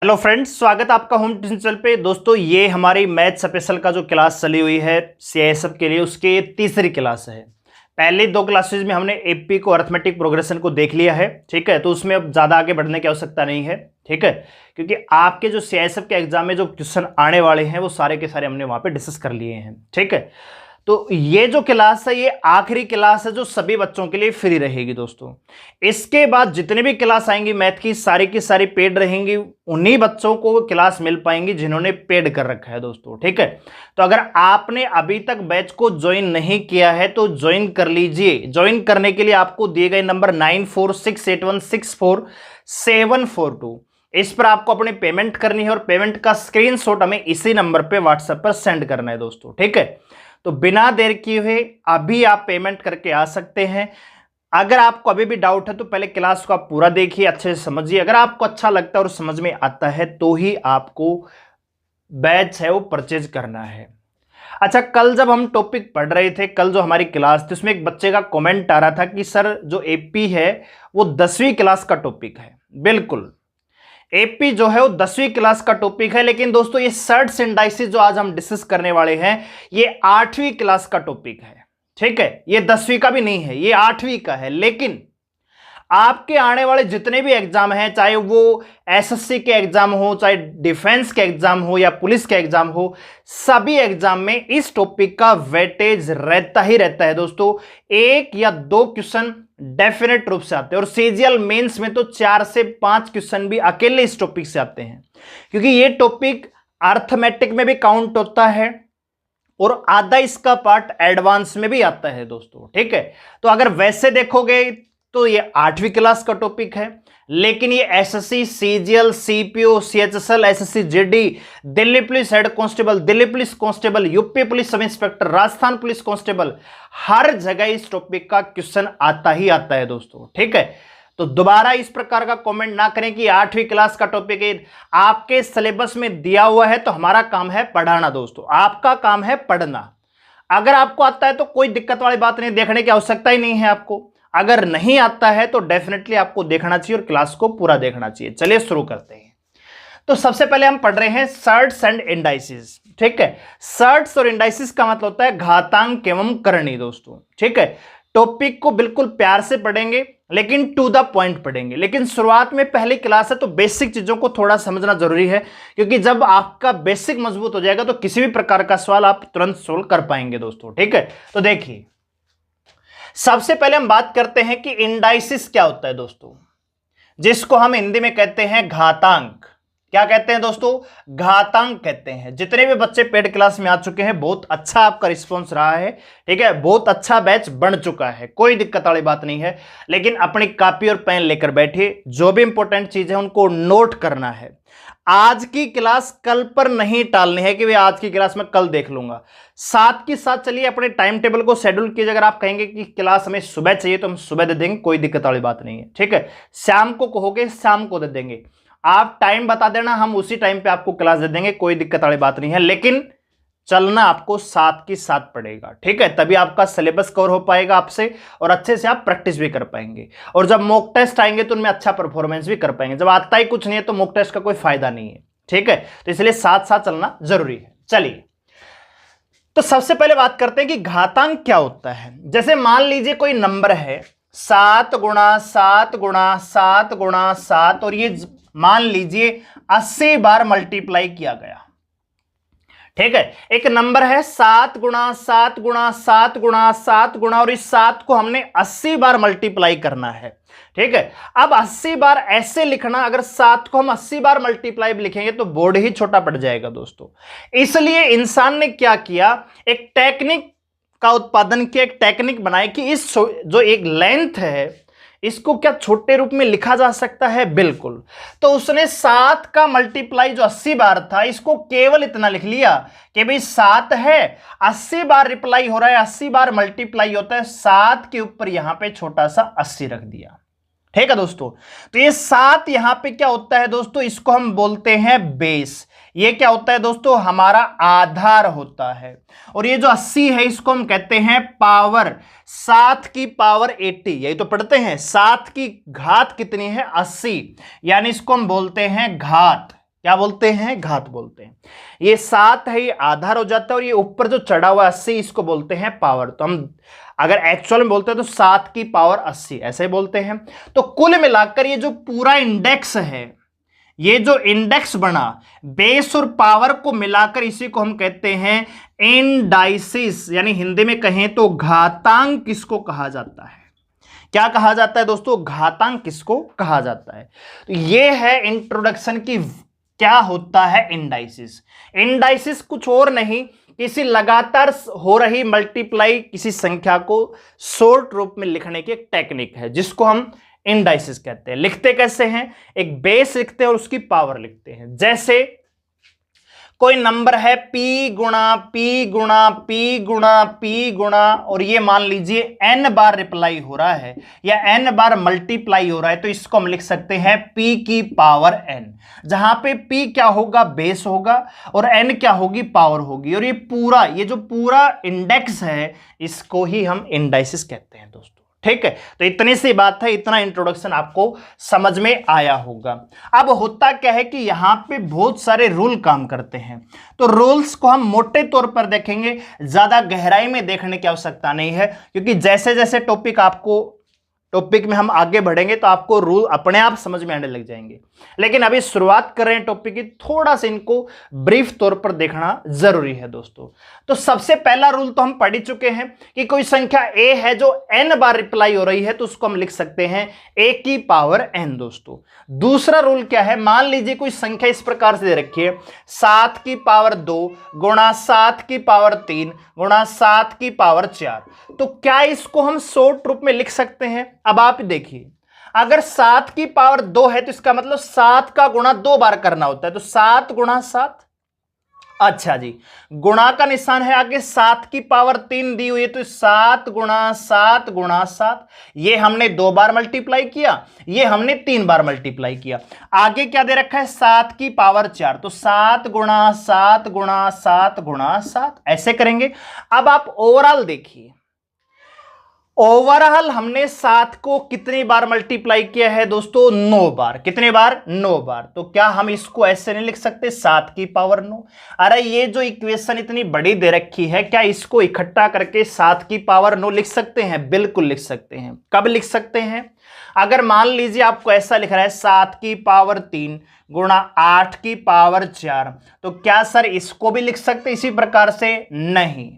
Hello friends, स्वागत है आपका होम ट्यूशन चैनल पे। दोस्तों, ये हमारी मैथ स्पेशल का जो क्लास चली हुई है सीआईएसएफ के लिए, उसकी तीसरी क्लास है। पहले दो क्लासेस में हमने एपी को, अरिथमेटिक प्रोग्रेशन को देख लिया है, ठीक है। तो उसमें अब ज़्यादा आगे बढ़ने की आवश्यकता नहीं है, ठीक है, क्योंकि आपके जो सीआईएसएफ के एग्जाम में जो क्वेश्चन आने वाले हैं वो सारे के सारे हमने वहाँ पे डिस्कस कर लिए हैं, ठीक है। तो ये जो क्लास है ये आखिरी क्लास है जो सभी बच्चों के लिए फ्री रहेगी दोस्तों। इसके बाद जितने भी क्लास आएंगी मैथ की सारी पेड रहेंगी। उन्हीं बच्चों को क्लास मिल पाएंगी जिन्होंने पेड कर रखा है दोस्तों, ठीक है। तो अगर आपने अभी तक बैच को ज्वाइन नहीं किया है तो ज्वाइन कर लीजिए। ज्वाइन करने के लिए आपको दिए गए नंबर 9468164742, इस पर आपको अपनी पेमेंट करनी है और पेमेंट का स्क्रीनशॉट हमें इसी नंबर पे व्हाट्सएप पर सेंड करना है दोस्तों, ठीक है। तो बिना देर किए हुए अभी आप पेमेंट करके आ सकते हैं। अगर आपको अभी भी डाउट है तो पहले क्लास को आप पूरा देखिए, अच्छे से समझिए। अगर आपको अच्छा लगता है और समझ में आता है तो ही आपको बैच है वो परचेज करना है। अच्छा, कल जब हम टॉपिक पढ़ रहे थे, कल जो हमारी क्लास थी उसमें एक बच्चे का कमेंट आ रहा था कि सर जो एपी है वो 10वीं क्लास का टॉपिक है। बिल्कुल, एपी जो है वो 10वीं क्लास का टॉपिक है, लेकिन दोस्तों ये सर्ट्स एंड डाइसिस जो आज हम डिस्कस करने वाले हैं ये 8वीं क्लास का टॉपिक है, ठीक है। ये 10वीं का भी नहीं है, ये 8वीं का है। लेकिन आपके आने वाले जितने भी एग्जाम हैं, चाहे वो एसएससी के एग्जाम हो, चाहे डिफेंस के एग्जाम हो या पुलिस के एग्जाम हो, सभी एग्जाम में इस टॉपिक का वेटेज रहता ही रहता है दोस्तों। एक या दो क्वेश्चन डेफिनेट रूप से आते हैं और सीजीएल मेंस में तो 4 से 5 क्वेश्चन भी अकेले इस टॉपिक से आते हैं, क्योंकि ये टॉपिक अर्थमेटिक में भी काउंट होता है और आधा इसका पार्ट एडवांस में भी आता है दोस्तों, ठीक है। तो अगर वैसे देखोगे तो ये 8वीं क्लास का टॉपिक है, लेकिन ये SSC, CGL, CPO, CHSL, SSC GD, Delhi police head constable, Delhi police constable, UP police sub inspector, Rajasthan police constable, हर जगह इस टॉपिक का क्वेश्चन आता ही आता है दोस्तों, ठीक है। तो दोबारा इस प्रकार का कमेंट ना करें कि 8वीं क्लास का टॉपिक है। आपके सिलेबस में दिया हुआ है तो हमारा काम है पढ़ाना दोस्तों, आपका काम है पढ़ना। अगर आपको आता है तो कोई दिक्कत वाली बात नहीं, देखने की आवश्यकता ही नहीं है आपको। अगर नहीं आता है तो डेफिनेटली आपको देखना चाहिए और क्लास को पूरा देखना चाहिए। चलिए शुरू करते हैं। तो सबसे पहले हम पढ़ रहे हैं सर्ट्स एंड इंडाइसिस, ठीक है। सर्ट्स और इंडाइसिस का मतलब होता है घातांक एवं करणी दोस्तों, ठीक है। टॉपिक को बिल्कुल प्यार से पढ़ेंगे लेकिन टू द पॉइंट पढ़ेंगे। लेकिन शुरुआत में पहली क्लास है तो बेसिक चीजों को थोड़ा समझना जरूरी है, क्योंकि जब आपका बेसिक मजबूत हो जाएगा तो किसी भी प्रकार का सवाल आप तुरंत सोल्व कर पाएंगे दोस्तों, ठीक है। तो देखिए, सबसे पहले हम बात करते हैं कि इंडाइसिस क्या होता है दोस्तों, जिसको हम हिंदी में कहते हैं घातांक। क्या कहते हैं दोस्तों? घातांक कहते हैं। जितने भी बच्चे पेड क्लास में आ चुके हैं, बहुत अच्छा आपका रिस्पांस रहा है, ठीक है। बहुत अच्छा बैच बन चुका है, कोई दिक्कत वाली बात नहीं है। लेकिन अपनी कॉपी और पेन लेकर बैठिए, जो भी इंपॉर्टेंट चीज है उनको नोट करना है। आज की क्लास कल पर नहीं टालनी है कि भाई आज की क्लास में कल देख लूंगा। साथ के साथ चलिए अपने टाइम टेबल को शेड्यूल कीजिए। अगर आप कहेंगे कि क्लास हमें सुबह चाहिए तो हम सुबह दे देंगे, कोई दिक्कत वाली बात नहीं है, ठीक है। शाम को कहोगे शाम को दे देंगे, आप टाइम बता देना, हम उसी टाइम पे आपको क्लास दे देंगे, कोई दिक्कत वाली बात नहीं है। लेकिन चलना आपको साथ के साथ पड़ेगा, ठीक है। तभी आपका सिलेबस कवर हो पाएगा आपसे और अच्छे से आप प्रैक्टिस भी कर पाएंगे। और जब मॉक टेस्ट आएंगे तो उनमें अच्छा परफॉर्मेंस भी कर पाएंगे। जब आता ही कुछ नहीं है तो मॉक टेस्ट का कोई फायदा नहीं है, ठीक है। तो इसलिए साथ साथ चलना जरूरी है। चलिए, तो सबसे पहले बात करते हैं कि घातांक क्या होता है। जैसे मान लीजिए कोई नंबर है 7 गुणा 7 गुणा 7 गुणा 7 और ये मान लीजिए 80 बार मल्टीप्लाई किया गया, ठीक है। एक नंबर है 7 गुणा 7 गुणा 7 गुणा 7 गुणा और इस 7 को हमने 80 बार मल्टीप्लाई करना है, ठीक है। अब 80 बार ऐसे लिखना, अगर 7 को हम 80 बार मल्टीप्लाई लिखेंगे तो बोर्ड ही छोटा पड़ जाएगा दोस्तों। इसलिए इंसान ने क्या किया, एक टेक्निक का उत्पादन किया, एक टेक्निक बनाई कि इस जो एक लेंथ है इसको क्या छोटे रूप में लिखा जा सकता है, बिल्कुल। तो उसने 7 का मल्टीप्लाई जो 80 बार था इसको केवल इतना लिख लिया कि भाई 7 है, 80 बार रिप्लाई हो रहा है, 80 बार मल्टीप्लाई होता है, 7 के ऊपर यहां पे छोटा सा 80 रख दिया, ठीक है दोस्तों। तो ये 7 यहां पे क्या होता है दोस्तों, इसको हम बोलते हैं बेस। ये क्या होता है दोस्तों, हमारा आधार होता है। और ये जो 80 है इसको हम कहते हैं पावर, 7 की पावर 80, यही तो पढ़ते हैं। 7 की घात कितनी है, 80, यानी इसको हम बोलते हैं घात, क्या बोलते हैं, घात बोलते हैं। ये 7 है, ये आधार हो जाता है, और ये ऊपर जो चढ़ा हुआ 80 इसको बोलते हैं पावर। तो हम अगर एक्चुअल में बोलते हैं तो 7 की पावर 80 ऐसे बोलते हैं। तो कुल मिलाकर ये जो पूरा इंडेक्स है, ये जो इंडेक्स बना बेस और पावर को मिलाकर, इसी को हम कहते हैं इंडाइसिस, यानी हिंदी में कहें तो घातांक किसको कहा जाता है। क्या कहा जाता है दोस्तों, घातांक किसको कहा जाता है। तो ये है इंट्रोडक्शन की क्या होता है इंडाइसिस। इंडाइसिस कुछ और नहीं, किसी लगातार हो रही मल्टीप्लाई किसी संख्या को शॉर्ट रूप में लिखने की एक टेक्निक है, जिसको हम इंडाइसिस कहते हैं। लिखते कैसे हैं, एक बेस लिखते हैं और उसकी पावर लिखते हैं। जैसे कोई नंबर है p गुणा p गुणा p गुणा p गुणा, और ये मान लीजिए n बार रिप्लाई हो रहा है या n बार मल्टीप्लाई हो रहा है, तो इसको हम लिख सकते हैं p की पावर n, जहां पे p क्या होगा, बेस होगा, और n क्या होगी, पावर होगी। और ये जो पूरा इंडेक्स है, इसको ही हम इंडाइसिस कहते हैं दोस्तों। ठीक है, तो इतनी सी बात है, इतना इंट्रोडक्शन आपको समझ में आया होगा। अब होता क्या है कि यहां पे बहुत सारे रूल काम करते हैं, तो रूल्स को हम मोटे तौर पर देखेंगे, ज्यादा गहराई में देखने की आवश्यकता नहीं है, क्योंकि जैसे जैसे टॉपिक में हम आगे बढ़ेंगे तो आपको रूल अपने आप समझ में आने लग जाएंगे। लेकिन अभी शुरुआत कर रहे हैं टॉपिक की, थोड़ा सा इनको ब्रीफ तौर पर देखना जरूरी है दोस्तों। तो सबसे पहला रूल तो हम पढ़ ही चुके हैं कि कोई संख्या a है जो n बार रिप्लाई हो रही है, तो उसको हम लिख सकते हैं a की पावर n दोस्तों। दूसरा रूल क्या है, मान लीजिए कोई संख्या इस प्रकार से दे रखी है 7 की पावर 2 गुणा 7 की पावर 3 गुणा 7 की पावर 4, तो क्या इसको हम शॉर्ट रूप में लिख सकते हैं। अब आप देखिए, अगर 7 की पावर 2 है तो इसका मतलब 7 का गुणा 2 बार करना होता है, तो 7 गुणा 7, अच्छा जी, गुणा का निशान है आगे, 7 की पावर 3 दी हुई है, तो 7 गुणा 7 गुणा 7, ये हमने 2 बार मल्टीप्लाई किया, ये हमने 3 बार मल्टीप्लाई किया। आगे क्या दे रखा है, 7 की पावर 4, तो 7 गुणा 7 गुणा 7 गुणा 7, ऐसे करेंगे। अब आप ओवरऑल देखिए, ओवरऑल हमने 7 को कितनी बार मल्टीप्लाई किया है दोस्तों, 9 बार। कितने बार, 9 बार। तो क्या हम इसको ऐसे नहीं लिख सकते 7 की पावर 9। अरे ये जो इक्वेशन इतनी बड़ी दे रखी है, क्या इसको इकट्ठा करके 7 की पावर 9 लिख सकते हैं, बिल्कुल लिख सकते हैं। कब लिख सकते हैं, अगर मान लीजिए आपको ऐसा लिख रहा है 7 की पावर 3 गुणा 8 की पावर 4, तो क्या सर इसको भी लिख सकते इसी प्रकार से, नहीं।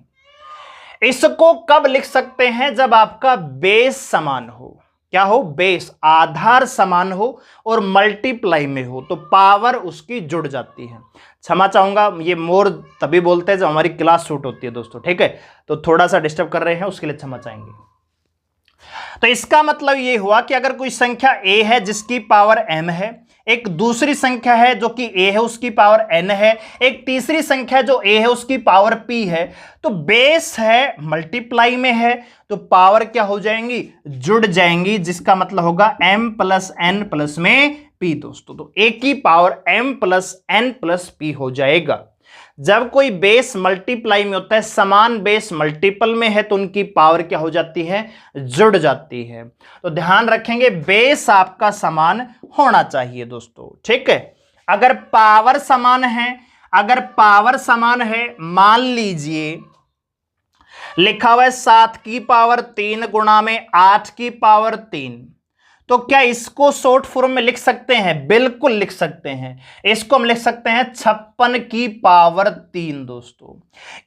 इसको कब लिख सकते हैं, जब आपका बेस समान हो। क्या हो, बेस, आधार समान हो और मल्टीप्लाई में हो, तो पावर उसकी जुड़ जाती है। क्षमा चाहूंगा, ये मोर तभी बोलते हैं जब हमारी क्लास शूट होती है दोस्तों। ठीक है, तो थोड़ा सा डिस्टर्ब कर रहे हैं, उसके लिए क्षमा चाहेंगे। तो इसका मतलब ये हुआ कि अगर कोई संख्या a है जिसकी पावर m है, एक दूसरी संख्या है जो कि a है उसकी पावर n है, एक तीसरी संख्या जो a है उसकी पावर p है, तो बेस है मल्टीप्लाई में है, तो पावर क्या हो जाएंगी, जुड़ जाएंगी, जिसका मतलब होगा m प्लस n प्लस में p दोस्तों। तो a की power m plus n plus p हो जाएगा। जब कोई बेस मल्टीप्लाई में होता है, समान बेस मल्टीपल में है, तो उनकी पावर क्या हो जाती है, जुड़ जाती है। तो ध्यान रखेंगे, बेस आपका समान होना चाहिए दोस्तों। ठीक है, अगर पावर समान है, मान लीजिए लिखा हुआ है 7 की पावर 3 गुणा में 8 की पावर 3, तो क्या इसको शॉर्ट फॉर्म में लिख सकते हैं, बिल्कुल लिख सकते हैं। इसको हम लिख सकते हैं 56 की पावर 3 दोस्तों।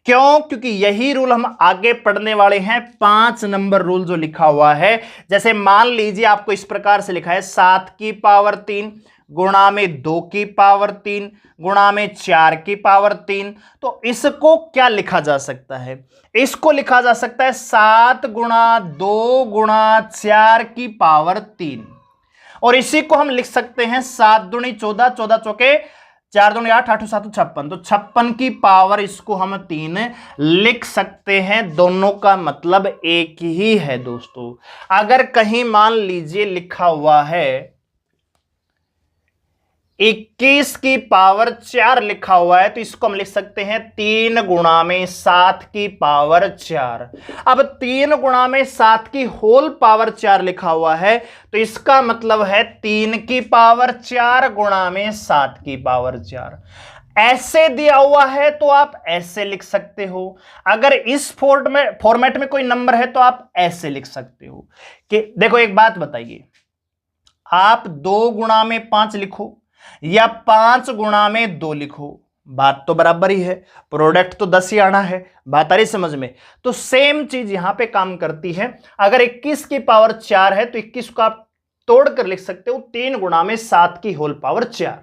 क्यों, क्योंकि यही रूल हम आगे पढ़ने वाले हैं, 5 नंबर रूल जो लिखा हुआ है। जैसे मान लीजिए आपको इस प्रकार से लिखा है 7 की पावर 3 गुणा में 2 की पावर 3 गुणा में 4 की पावर 3, तो इसको क्या लिखा जा सकता है, इसको लिखा जा सकता है 7 गुणा 2 गुणा 4 की पावर 3, और इसी को हम लिख सकते हैं 7 दूनी 14, 14 चौके 4 दूनी 8, 8 7 56, तो 56 की पावर इसको हम 3 लिख सकते हैं। दोनों का मतलब एक ही है दोस्तों। अगर कहीं मान लीजिए लिखा हुआ है 21 की पावर 4 लिखा हुआ है तो इसको हम लिख सकते हैं 3 गुणा में 7 की पावर 4। अब 3 गुणा में 7 की होल पावर 4 लिखा हुआ है तो इसका मतलब है 3 की पावर 4 गुणा में 7 की पावर 4। ऐसे दिया हुआ है तो आप ऐसे लिख सकते हो, अगर इस फॉर्मेट में कोई नंबर है तो आप ऐसे लिख सकते हो कि देखो एक बात बताइए, आप 2 गुणा में 5 लिखो या 5 गुणा में 2 लिखो, बात तो बराबर ही है, प्रोडक्ट तो 10 ही आना है, बात आ रही समझ में। तो सेम चीज यहां पे काम करती है, अगर 21 की पावर 4 है तो 21 को आप तोड़कर लिख सकते हो 3 गुणा में 7 की होल पावर 4।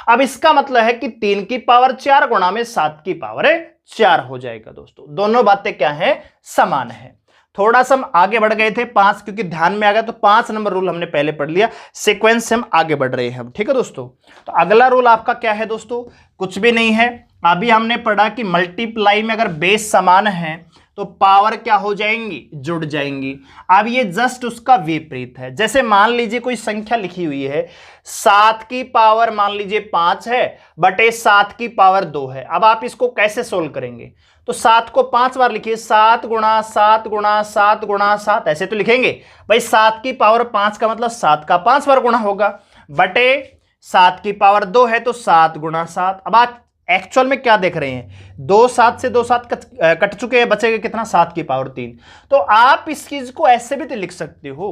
अब इसका मतलब है कि 3 की पावर 4 गुणा में 7 की पावर 4 हो जाएगा। दोस्तों दोनों बातें क्या है, समान है। थोड़ा सा हम आगे बढ़ गए थे 5, क्योंकि ध्यान में आ गया तो 5 नंबर रूल हमने पहले पढ़ लिया, सीक्वेंस से हम आगे बढ़ रहे हैं। ठीक है दोस्तों, तो अगला रूल आपका क्या है दोस्तों, कुछ भी नहीं है, अभी हमने पढ़ा कि मल्टीप्लाई में अगर बेस समान है तो पावर क्या हो जाएंगी, जुड़ जाएंगी। अब ये जस्ट उसका विपरीत है। जैसे मान लीजिए कोई संख्या लिखी हुई है 7 की पावर मान लीजिए 5 है बटे 7 की पावर 2 है। अब आप इसको कैसे सोल्व करेंगे, तो 7 को 5 बार लिखिए, 7 गुणा 7 गुणा 7 गुणा 7, ऐसे तो लिखेंगे भाई। 7 की पावर 5 का मतलब 7 का 5 बार गुणा होगा, बटे 7 की पावर 2 है तो 7 गुणा 7। अब आप एक्चुअल में क्या देख रहे हैं, 2 7 से 2 7 कट चुके हैं, बचेगा कितना, 7 की पावर 3। तो आप इस चीज को ऐसे भी तो लिख सकते हो,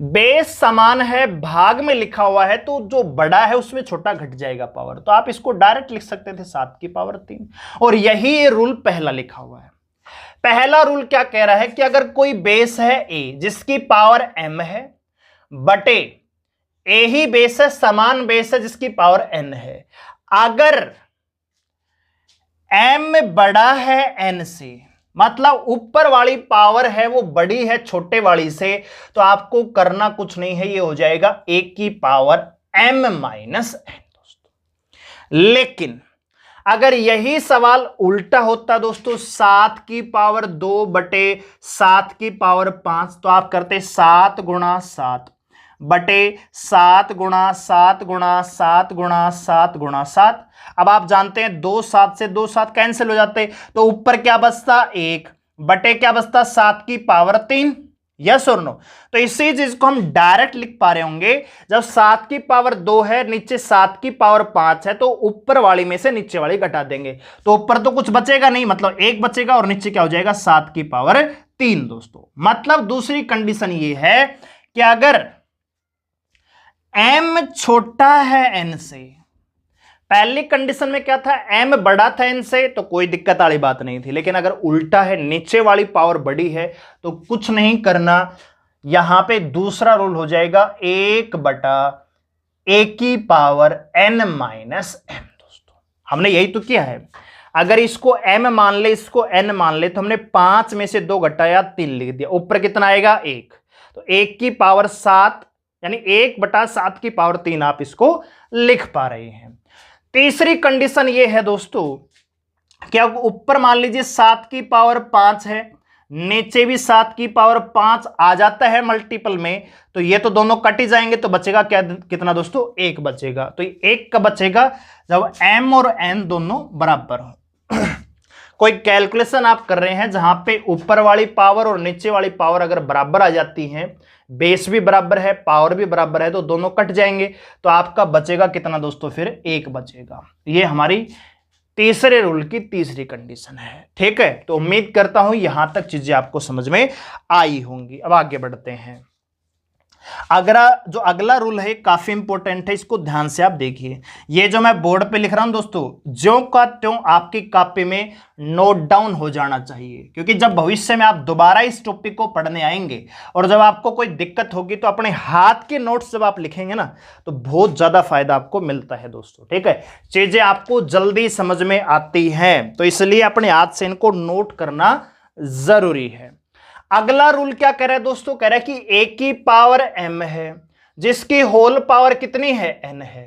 बेस समान है, भाग में लिखा हुआ है तो जो बड़ा है उसमें छोटा घट जाएगा पावर, तो आप इसको डायरेक्ट लिख सकते थे 7 की पावर 3। और यही रूल पहला लिखा हुआ है। पहला रूल क्या कह रहा है कि अगर कोई बेस है a जिसकी पावर m है, बटे a ही बेस है, समान बेस है जिसकी पावर n है, अगर m बड़ा है n से, मतलब ऊपर वाली पावर है वो बड़ी है छोटे वाली से, तो आपको करना कुछ नहीं है, ये हो जाएगा a की पावर m माइनस n दोस्तों। लेकिन अगर यही सवाल उल्टा होता दोस्तों, 7 की पावर 2 बटे 7 की पावर 5, तो आप करते 7 गुणा 7 बटे 7 गुणा 7 गुणा 7 गुणा 7 गुणा 7। अब आप जानते हैं 2 7 से 2 7 कैंसिल हो जाते, तो ऊपर क्या बचता 1 बटे क्या बचता 7 की पावर 3, यस और नो। तो इसी चीज को हम डायरेक्ट लिख पा रहे होंगे, जब 7 की पावर 2 है नीचे 7 की पावर 5 है तो ऊपर वाली में से नीचे वाली घटा देंगे, तो ऊपर तो कुछ बचेगा नहीं, मतलब 1 बचेगा और नीचे क्या हो जाएगा 7 की पावर 3 दोस्तों। मतलब दूसरी कंडीशन ये है कि अगर m छोटा है n से, पहली कंडीशन में क्या था, m बड़ा था n से तो कोई दिक्कत वाली बात नहीं थी, लेकिन अगर उल्टा है नीचे वाली पावर बड़ी है तो कुछ नहीं करना, यहां पे दूसरा रूल हो जाएगा 1 बटा a की पावर n माइनस m दोस्तों। हमने यही तो किया है, अगर इसको m मान ले इसको n मान ले तो हमने 5 में से 2 घटाया 3 लिख दिया, ऊपर कितना आएगा 1, तो 1 की पावर 7 यानी 1 बटा 7 की पावर 3 आप इसको लिख पा रहे हैं। तीसरी कंडीशन ये है दोस्तों कि ऊपर मान लीजिए 7 की पावर 5 है, नीचे भी 7 की पावर 5 आ जाता है मल्टीपल में, तो ये तो दोनों कट ही जाएंगे, तो बचेगा क्या, कितना दोस्तों 1 बचेगा। तो 1 का बचेगा जब m और n दोनों बराबर हो। कोई कैलकुलेशन आप कर रहे हैं जहां पे ऊपर वाली पावर और नीचे वाली पावर अगर बराबर आ जाती हैं, बेस भी बराबर है पावर भी बराबर है, तो दोनों कट जाएंगे, तो आपका बचेगा कितना दोस्तों, फिर 1 बचेगा। ये हमारी तीसरे रूल की तीसरी कंडीशन है। ठीक है, तो उम्मीद करता हूं यहां तक चीजें आपको समझ में आई होंगी। अब आगे बढ़ते हैं। अगला रूल है काफी इंपॉर्टेंट है, इसको ध्यान से आप देखिए। ये जो मैं बोर्ड पे लिख रहा हूं दोस्तों, ज्यों का त्यों आपकी कॉपी में नोट डाउन हो जाना चाहिए, क्योंकि जब भविष्य में आप दोबारा इस टॉपिक को पढ़ने आएंगे और जब आपको कोई दिक्कत होगी तो अपने हाथ के नोट्स जब आप लिखेंगे ना तो बहुत ज्यादा फायदा आपको मिलता है दोस्तों। ठीक है, चीजें आपको जल्दी समझ में आती हैं, तो इसलिए अपने हाथ से इनको नोट करना जरूरी है। अगला रूल क्या कह रहा है दोस्तों, कह रहा है कि a की पावर m है जिसकी होल पावर कितनी है, n है।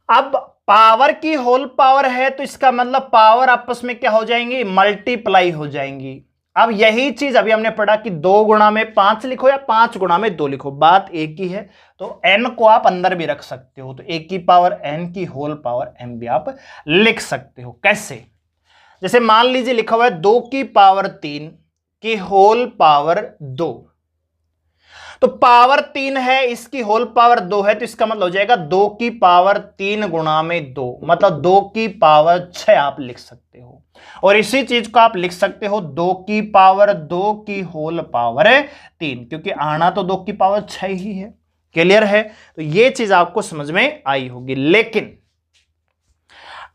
अब पावर की होल पावर है तो इसका मतलब पावर आपस में क्या हो जाएंगी, मल्टीप्लाई हो जाएंगी। अब यही चीज अभी हमने पढ़ा कि 2 गुणा में 5 लिखो या 5 गुणा में 2 लिखो, बात एक ही है। तो n को आप अंदर भी रख सकते हो, तो a की पावर n की होल पावर m भी आप लिख सकते हो। कैसे? जैसे मान लीजिए लिखा हुआ है 2 की पावर 3 की होल पावर 2, तो पावर 3 है, इसकी होल पावर 2 है, तो इसका मतलब हो जाएगा 2 की पावर 3 गुणा में 2, मतलब 2 की पावर 6 आप लिख सकते हो। और इसी चीज को आप लिख सकते हो 2 की पावर 2 की होल पावर 3, क्योंकि आना तो 2 की पावर 6 ही है। क्लियर है? तो ये चीज आपको समझ में आई होगी। लेकिन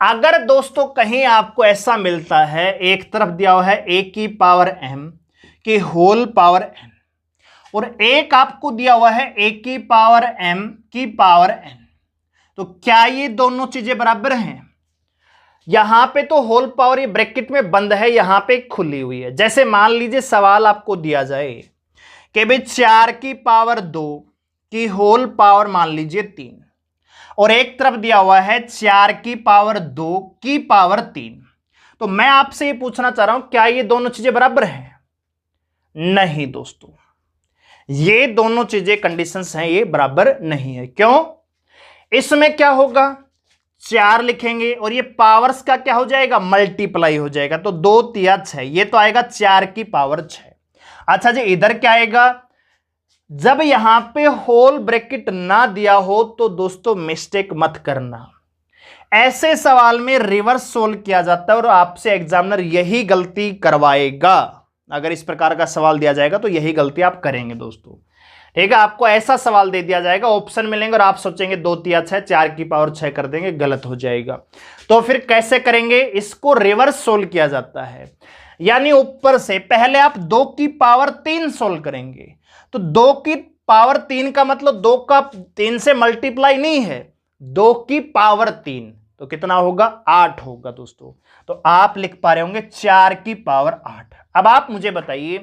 अगर दोस्तों कहीं आपको ऐसा मिलता है, एक तरफ दिया हुआ है a की पावर m की होल पावर n, और एक आपको दिया हुआ है a की पावर m की पावर n, तो क्या ये दोनों चीजें बराबर हैं? यहां पे तो होल पावर ये ब्रैकेट में बंद है, यहां पे खुली हुई है। जैसे मान लीजिए सवाल आपको दिया जाए कि भाई 4 की पावर 2 की होल पावर मान लीजिए 3, और एक तरफ दिया हुआ है 4 की पावर 2 की पावर 3, तो मैं आपसे ये पूछना चाह रहा हूं क्या ये दोनों चीजें बराबर हैं? नहीं दोस्तों, ये दोनों चीजें कंडीशंस हैं, ये बराबर नहीं है। क्यों? इसमें क्या होगा, 4 लिखेंगे और ये पावर्स का क्या हो जाएगा, मल्टीप्लाई हो जाएगा, तो 2 तिया 6, ये तो आएगा 4 की पावर 6। अच्छा जी, इधर क्या आएगा, जब यहां पे होल ब्रैकेट ना दिया हो तो दोस्तों मिस्टेक मत करना, ऐसे सवाल में रिवर्स सोल्व किया जाता है और आपसे एग्जामिनर यही गलती करवाएगा। अगर इस प्रकार का सवाल दिया जाएगा तो यही गलती आप करेंगे दोस्तों। ठीक है, आपको ऐसा सवाल दे दिया जाएगा, ऑप्शन मिलेंगे और आप सोचेंगे 2 तिया 6, 4 की पावर 6 कर देंगे, गलत हो जाएगा। तो फिर कैसे करेंगे, इसको रिवर्स सोल्व किया जाता है, यानी ऊपर से पहले आप 2 की पावर 3 सोल्व करेंगे। तो 2 की पावर 3 का मतलब 2 का 3 से मल्टीप्लाई नहीं है, 2 की पावर 3, तो कितना होगा, 8 होगा दोस्तों। तो आप लिख पा रहे होंगे 4 की पावर 8। अब आप मुझे बताइए,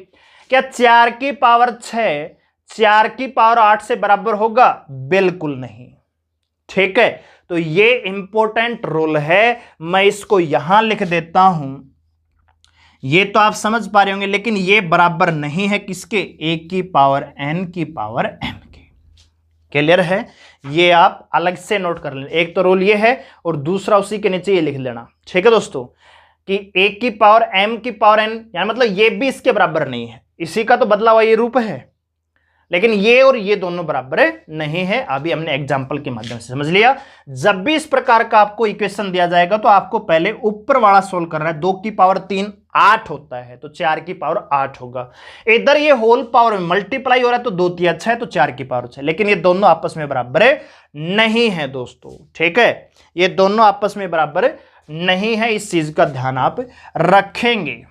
क्या 4 की पावर 6 4 की पावर 8 से बराबर होगा? बिल्कुल नहीं। ठीक है, तो ये इंपॉर्टेंट रूल है, मैं इसको यहां लिख देता हूं, ये तो आप समझ पा रहे होंगे, लेकिन ये बराबर नहीं है किसके, a की पावर n की पावर m के। क्लियर है? ये आप अलग से नोट कर लें, एक तो रूल ये है और दूसरा उसी के नीचे ये लिख लेना। ठीक है दोस्तों, कि a की पावर m की पावर n, यानी मतलब ये भी इसके बराबर नहीं है, इसी का तो बदला हुआ ये रूप है, लेकिन ये और ये दोनों बराबर नहीं है। अभी हमने एग्जांपल के माध्यम से समझ लिया। जब भी इस प्रकार का आपको इक्वेशन दिया जाएगा तो आपको पहले ऊपर वाला सोल्व करना है। 2 की पावर 3 8 होता है, तो 4 की पावर 8 होगा। इधर ये होल पावर में मल्टीप्लाई हो रहा है, तो 2 तिया 6, तो 4 की पावर 6, लेकिन ये दोनों आपस में बराबर नहीं है दोस्तों। ठीक है, ये दोनों आपस में बराबर नहीं है, इस चीज का ध्यान आप रखेंगे।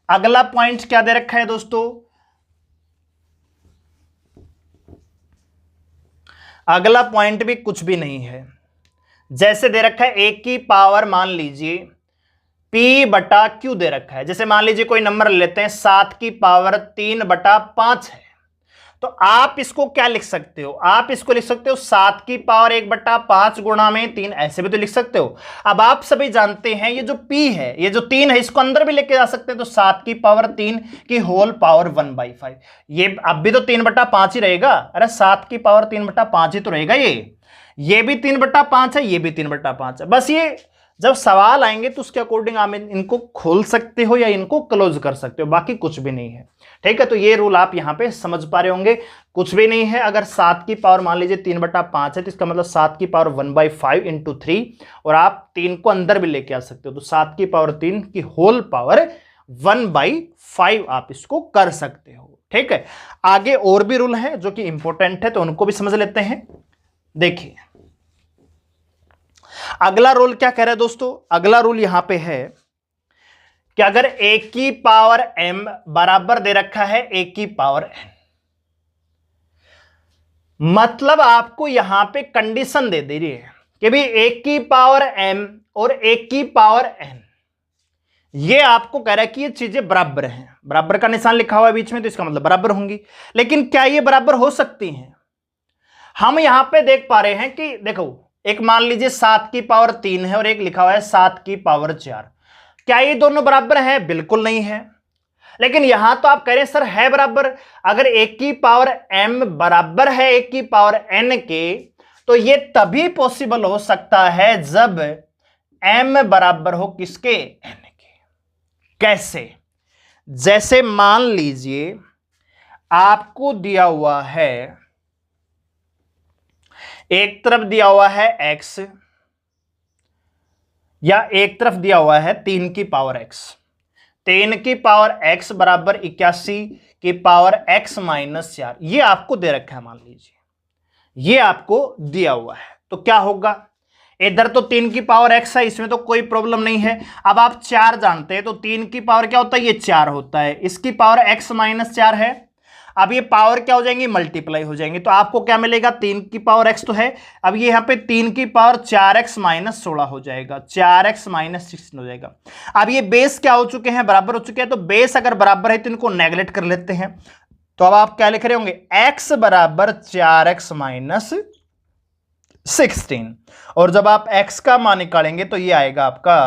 अगला पॉइंट क्या दे रखा है दोस्तों, अगला पॉइंट भी कुछ भी नहीं है, जैसे दे रखा है a की पावर मान लीजिए p बटा q दे रखा है। जैसे मान लीजिए कोई नंबर लेते हैं 7 की पावर 3 बटा 5 है, तो आप इसको क्या लिख सकते हो, आप इसको लिख सकते हो 7 की पावर 1 बटा 5 गुणा में 3, ऐसे भी तो लिख सकते हो। अब आप सभी जानते हैं ये जो p है, ये जो 3 है, इसको अंदर भी लेके जा सकते हैं, तो 7 की पावर 3 की होल पावर 1/5, ये अब भी तो 3 बटा 5 ही रहेगा। अरे 7 की पावर 3 बटा 5 ही तो रहेगा, ये भी 3 बटा 5 है, ये भी 3 बटा 5 है। बस ये जब सवाल आएंगे तो उसके अकॉर्डिंग आप इनको खोल सकते हो या इनको क्लोज कर सकते हो, बाकी कुछ भी नहीं है। ठीक है, तो ये रूल आप यहां पे समझ पा रहे होंगे, कुछ भी नहीं है। अगर 7 की पावर मान लीजिए 3 बटा 5 है, तो इसका मतलब 7 की पावर 1/5 इंटू 3, और आप 3 को अंदर भी लेके आ सकते हो, तो 7 की पावर 3 की होल पावर 1/5 आप इसको कर सकते हो। ठीक है, आगे और भी रूल है जो कि इंपॉर्टेंट है, तो उनको भी समझ लेते हैं। देखिए अगला रूल क्या कह रहा है दोस्तों, अगला रूल यहां पे है कि अगर a की पावर m बराबर दे रखा है a की पावर n, मतलब आपको यहां पे कंडीशन दे रही है कि भाई a की पावर m और a की पावर n, ये आपको कह रहा है कि ये चीजें बराबर हैं, बराबर का निशान लिखा हुआ है बीच में, तो इसका मतलब बराबर होंगी। लेकिन क्या ये बराबर हो सकती हैं? हम यहां पे देख पा रहे हैं कि देखो, एक मान लीजिए 7 की पावर 3 है और एक लिखा हुआ है 7 की पावर 4, क्या ये दोनों बराबर है? बिल्कुल नहीं है। लेकिन यहां तो आप कह रहे हैं सर है बराबर, अगर एक की पावर m बराबर है एक की पावर n के, तो ये तभी पॉसिबल हो सकता है जब m बराबर हो किसके, n के। कैसे? जैसे मान लीजिए आपको दिया हुआ है, एक तरफ दिया हुआ है x या एक तरफ दिया हुआ है 3 की पावर x, 3 की पावर x बराबर 81 की पावर x माइनस 4, ये आपको दे रखा है, मान लीजिए ये आपको दिया हुआ है। तो क्या होगा, इधर तो 3 की पावर x है, इसमें तो कोई प्रॉब्लम नहीं है। अब आप 4 जानते हैं, तो 3 की पावर क्या होता है, ये 4 होता है, इसकी पावर x माइनस 4 है। अब ये पावर क्या हो जाएंगी, मल्टीप्लाई हो जाएंगी, तो आपको क्या मिलेगा, 3 की पावर x तो है, अब ये यहां पे 3 की पावर 4x माइनस 16 हो जाएगा, 4x माइनस 16 हो जाएगा। अब ये बेस क्या हो चुके हैं, बराबर हो चुके हैं, तो बेस अगर बराबर है तो इनको नेगलेक्ट कर लेते हैं। तो अब आप क्या लिख रहे होंगे, x बराबर 4x माइनस 16, और जब आप x का मान निकालेंगे तो ये आएगा आपका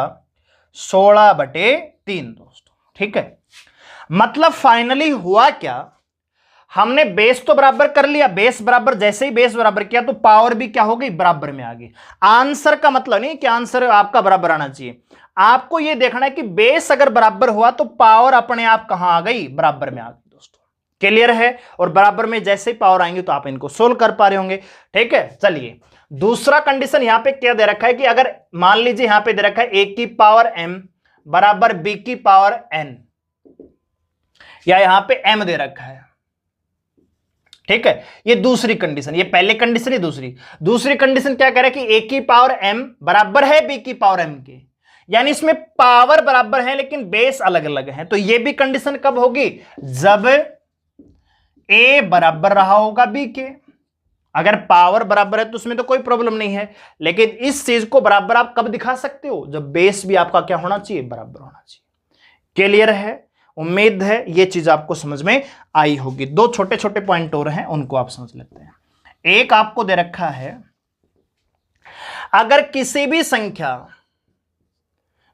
16/3 दोस्तों। ठीक है, मतलब फाइनली हुआ क्या, हमने बेस तो बराबर कर लिया, बेस बराबर, जैसे ही बेस बराबर किया तो पावर भी क्या हो गई, बराबर में आ गई। आंसर का मतलब नहीं कि आंसर आपका बराबर आना चाहिए, आपको यह देखना है कि बेस अगर बराबर हुआ तो पावर अपने आप कहां आ गई, बराबर में आ गई दोस्तों। क्लियर है? और बराबर में जैसे ही पावर आएंगे तो आप इनको सोल्व कर पा रहे होंगे। ठीक है, चलिए दूसरा कंडीशन यहां पे क्या दे रखा है कि अगर मान लीजिए यहां पे दे रखा है a की पावर m बराबर b की पावर n, या यहां पे m दे रखा है। ठीक है, ये दूसरी कंडीशन, ये पहले कंडीशन, ये दूसरी कंडीशन क्या कह रहा है कि a की पावर m बराबर है b की पावर m के, यानी इसमें पावर बराबर है लेकिन बेस अलग अलग है। तो ये भी कंडीशन कब होगी, जब a बराबर रहा होगा b के। अगर पावर बराबर है तो उसमें तो कोई प्रॉब्लम नहीं है, लेकिन इस चीज को बराबर आप कब दिखा सकते हो, जब बेस भी आपका क्या होना चाहिए, बराबर होना चाहिए। क्लियर है? उम्मीद है ये चीज आपको समझ में आई होगी। दो छोटे छोटे पॉइंट और हैं, उनको आप समझ लेते हैं। एक आपको दे रखा है, अगर किसी भी संख्या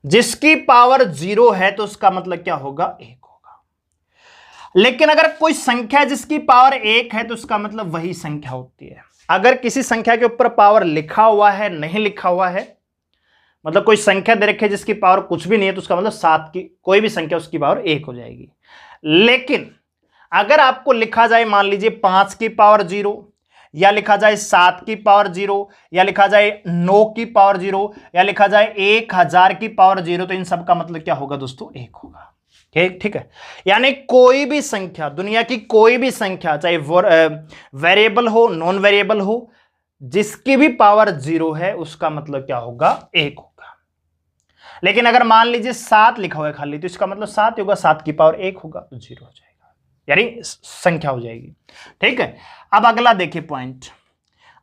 जिसकी पावर 0 है तो उसका मतलब क्या होगा, 1 होगा। लेकिन अगर कोई संख्या जिसकी पावर 1 है तो उसका मतलब वही संख्या होती है। अगर किसी संख्या के ऊपर पावर लिखा हुआ है, नहीं लिखा हुआ है, मतलब कोई संख्या दे रखी है जिसकी पावर कुछ भी नहीं है, तो उसका मतलब 7 की कोई भी संख्या उसकी पावर 1 हो जाएगी। लेकिन अगर आपको लिखा जाए मान लीजिए 5 की पावर 0, या लिखा जाए 7 की पावर 0, या लिखा जाए 9 की पावर 0, या लिखा जाए 1000 की पावर 0, तो इन सब का मतलब क्या होगा दोस्तों, 1 होगा। ठीक है, यानी कोई भी संख्या, दुनिया की कोई भी संख्या, चाहे वेरिएबल हो नॉन वेरिएबल हो, जिसकी भी पावर 0 है उसका मतलब क्या होगा, 1 होगा। लेकिन अगर मान लीजिए 7 लिखा हुआ है खाली, तो इसका मतलब 7 होगा, 7 की पावर 1 होगा तो 0 हो जाएगा, यानी संख्या हो जाएगी। ठीक है, अब अगला देखिए पॉइंट,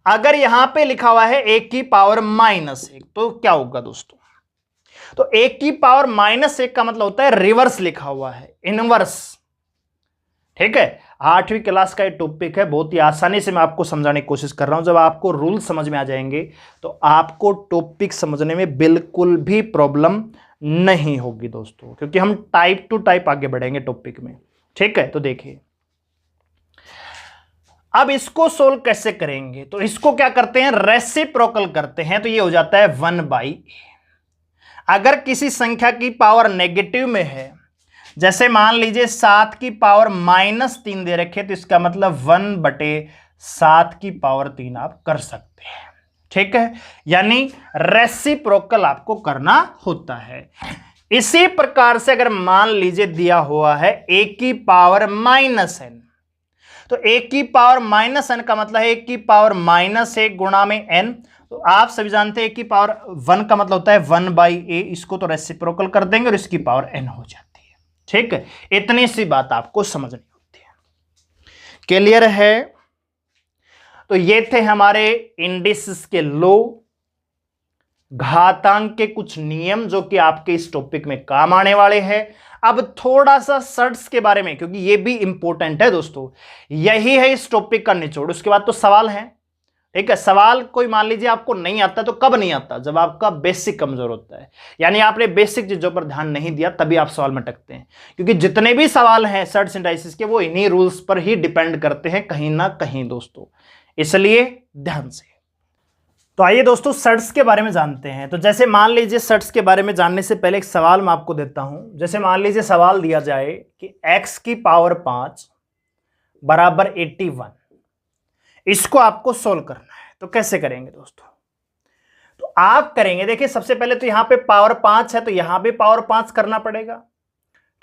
अगर यहां पे लिखा हुआ है 1 की पावर -1, तो क्या होगा दोस्तों, तो 1 की पावर -1 का मतलब होता है रिवर्स लिखा हुआ है, इनवर्स। ठीक है, 8वीं क्लास का ये टॉपिक है, बहुत ही आसानी से मैं आपको समझाने की कोशिश कर रहा हूं। जब आपको रूल समझ में आ जाएंगे तो आपको टॉपिक समझने में बिल्कुल भी प्रॉब्लम नहीं होगी दोस्तों, क्योंकि हम टाइप टू टाइप आगे बढ़ेंगे टॉपिक में। ठीक है, तो देखिए अब इसको सोल्व कैसे करेंगे, तो इसको क्या करते हैं, रेसिप्रोकल करते हैं, तो ये हो जाता है 1/a। अगर किसी संख्या की पावर नेगेटिव में है, जैसे मान लीजिए 7 की पावर -3 दे रखे, तो इसका मतलब 1/7 की पावर 3 आप कर सकते हैं। ठीक है, यानी रेसिप्रोकल आपको करना होता है। इसी प्रकार से अगर मान लीजिए दिया हुआ है a की पावर -n, तो a की पावर -n का मतलब है a की पावर -1 गुणा में n, तो आप सभी जानते हैं a की पावर 1 का मतलब होता है 1/a, इसको तो रेसिप्रोकल कर देंगे और इसकी पावर n हो जाती है। ठीक है, इतनी सी बात आपको समझनी होती है। क्लियर है? तो ये थे हमारे इंडिसेस के लो, घातांक के कुछ नियम जो कि आपके इस टॉपिक में काम आने वाले हैं। अब थोड़ा सा सर्ट्स के बारे में, क्योंकि ये भी इंपॉर्टेंट है दोस्तों, यही है इस टॉपिक का निचोड़, उसके बाद तो सवाल है। ठीक है। सवाल कोई मान लीजिए आपको नहीं आता, तो कब नहीं आता? जब आपका बेसिक कमजोर होता है, यानी आपने बेसिक चीजों पर ध्यान नहीं दिया, तभी आप सवाल में अटकते हैं। क्योंकि जितने भी सवाल हैं सर्च सिंथेसिस के, वो इन्हीं रूल्स पर ही डिपेंड करते हैं कहीं ना कहीं दोस्तों, इसलिए ध्यान से। तो आइए दोस्तों सर्ट्स के बारे में जानते हैं। तो जैसे मान लीजिए, सर्ट्स के बारे में जानने से पहले एक सवाल मैं आपको देता हूं। जैसे मान लीजिए सवाल दिया जाए कि x की पावर 5 बराबर 81, इसको आपको सोल्व करना है। तो कैसे करेंगे दोस्तों? तो आप करेंगे, देखिए सबसे पहले तो यहां पे पावर 5 है, तो यहां भी पावर 5 करना पड़ेगा,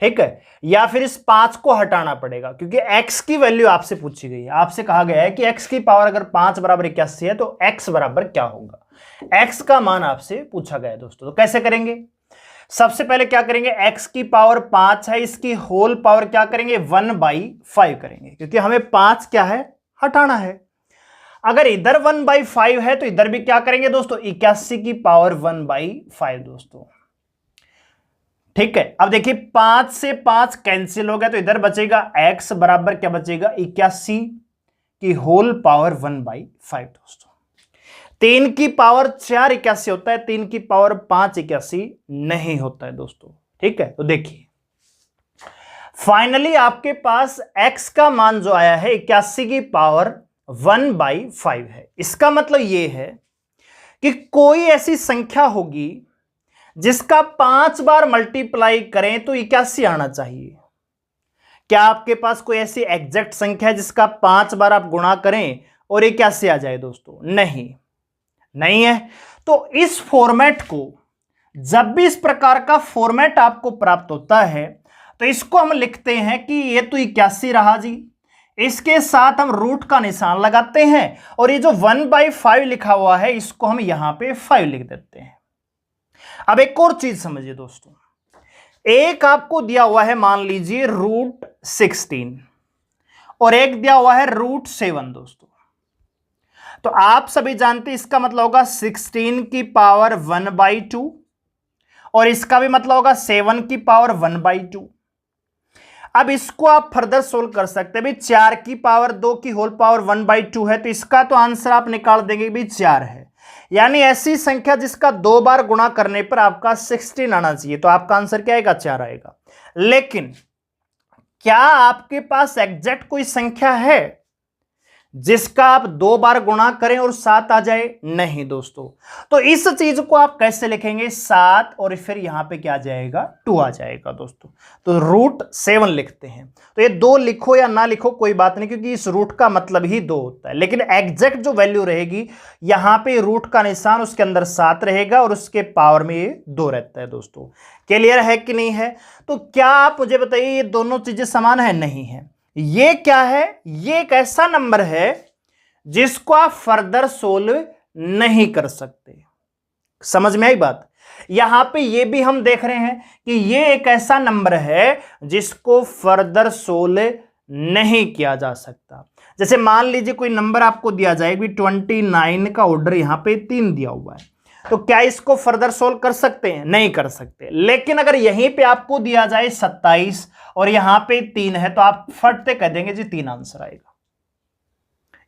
ठीक है। या फिर इस 5 को हटाना पड़ेगा, क्योंकि x की वैल्यू आपसे पूछी गई है। आपसे कहा गया है कि x की पावर अगर 5 बराबर 81 है तो x बराबर क्या होगा, x का मान आपसे पूछा गया है दोस्तों। तो कैसे करेंगे? सबसे पहले क्या करेंगे, x की पावर 5 है, इसकी होल पावर क्या करेंगे, 1/5 करेंगे, क्योंकि हमें 5 क्या है, हटाना है। अगर इधर 1/5 है तो इधर भी क्या करेंगे दोस्तों, 81 की पावर 1/5 दोस्तों, ठीक है। अब देखिए 5 से 5 कैंसिल हो गया, तो इधर बचेगा x बराबर क्या बचेगा, 81 की होल पावर 1/5 दोस्तों। 3 की पावर 4 81 होता है, 3 की पावर 5 81 नहीं होता है दोस्तों, ठीक है। तो देखिए फाइनली आपके पास x का मान जो आया है 81 की पावर 1/5 है। इसका मतलब यह है कि कोई ऐसी संख्या होगी जिसका 5 बार मल्टीप्लाई करें तो 81 आना चाहिए। क्या आपके पास कोई ऐसी एग्जैक्ट संख्या है जिसका 5 बार आप गुणा करें और 81 आ जाए दोस्तों? नहीं है। तो इस फॉर्मेट को, जब भी इस प्रकार का फॉर्मेट आपको प्राप्त होता है, तो इसको हम लिखते हैं कि ये तो 81 रहा जी, इसके साथ हम रूट का निशान लगाते हैं, और ये जो 1/5 लिखा हुआ है इसको हम यहां पे 5 लिख देते हैं। अब एक और चीज समझिए दोस्तों, एक आपको दिया हुआ है मान लीजिए √16 और एक दिया हुआ है √7 दोस्तों। तो आप सभी जानते हैं इसका मतलब होगा 16 की पावर 1/2, और इसका भी मतलब होगा 7 की पावर 1/2। अब इसको आप फर्दर सोल्व कर सकते हैं भाई, 4 की पावर 2 की होल पावर 1/2 है, तो इसका तो आंसर आप निकाल देंगे भाई 4 है। यानी ऐसी संख्या जिसका 2 बार गुणा करने पर आपका 16 आना चाहिए, तो आपका आंसर क्या आएगा, 4 आएगा। लेकिन क्या आपके पास एग्जैक्ट कोई संख्या है जिसका आप 2 बार गुणा करें और 7 आ जाए? नहीं दोस्तों। तो इस चीज को आप कैसे लिखेंगे, 7 और फिर यहां पे क्या आ जाएगा, 2 आ जाएगा दोस्तों। तो √7 लिखते हैं। तो ये 2 लिखो या ना लिखो कोई बात नहीं, क्योंकि इस रूट का मतलब ही 2 होता है। लेकिन एग्जैक्ट जो वैल्यू रहेगी, यहां पे रूट का निशान, उसके अंदर 7 रहेगा और उसके पावर में ये 2 रहता है दोस्तों। क्लियर है कि नहीं है? तो क्या आप मुझे बताइए, ये दोनों चीजें समान है? नहीं है। ये क्या है, ये एक ऐसा नंबर है जिसको आप फर्दर सोल्व नहीं कर सकते। समझ में आई बात? यहां पे ये भी हम देख रहे हैं कि ये एक ऐसा नंबर है जिसको फर्दर सोल्व नहीं किया जा सकता। जैसे मान लीजिए कोई नंबर आपको दिया जाए, 29 का ऑर्डर यहां पे 3 दिया हुआ है, तो क्या इसको फर्दर सोल्व कर सकते हैं? नहीं कर सकते। लेकिन अगर यहीं पे आपको दिया जाए 27 और यहां पे 3 है, तो आप फट से कह देंगे जी 3 आंसर आएगा।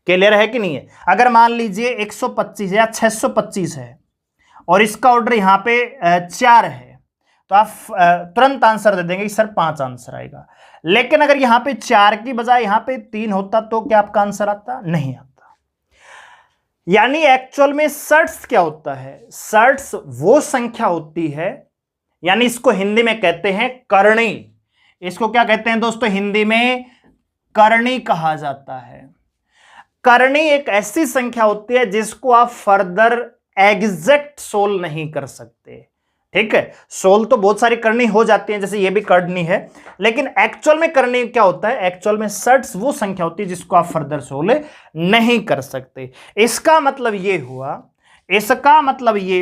क्लियर है कि नहीं है? अगर मान लीजिए 125 या 625 है और इसका ऑर्डर यहां पे 4 है, तो आप तुरंत आंसर दे देंगे कि सर 5 आंसर आएगा। लेकिन अगर यहां पे 4 की बजाय यहां पे 3 होता, तो क्या आपका आंसर आता? नहीं आता। यानी एक्चुअल में सर्ट्स क्या होता है, सर्ट्स वो संख्या होती है, यानी इसको हिंदी में कहते हैं करणी। इसको क्या कहते हैं दोस्तों, हिंदी में करणी कहा जाता है। करणी एक ऐसी संख्या होती है जिसको आप फर्दर एग्जैक्ट सोल्व नहीं कर सकते। ठीक है, सोल्व तो बहुत सारी करनी हो जाती है, जैसे ये भी करनी है, लेकिन एक्चुअल में करनी क्या होता है, एक्चुअल में सर्ट्स वो संख्या होती है जिसको आप फर्दर सोल्व नहीं कर सकते। इसका मतलब ये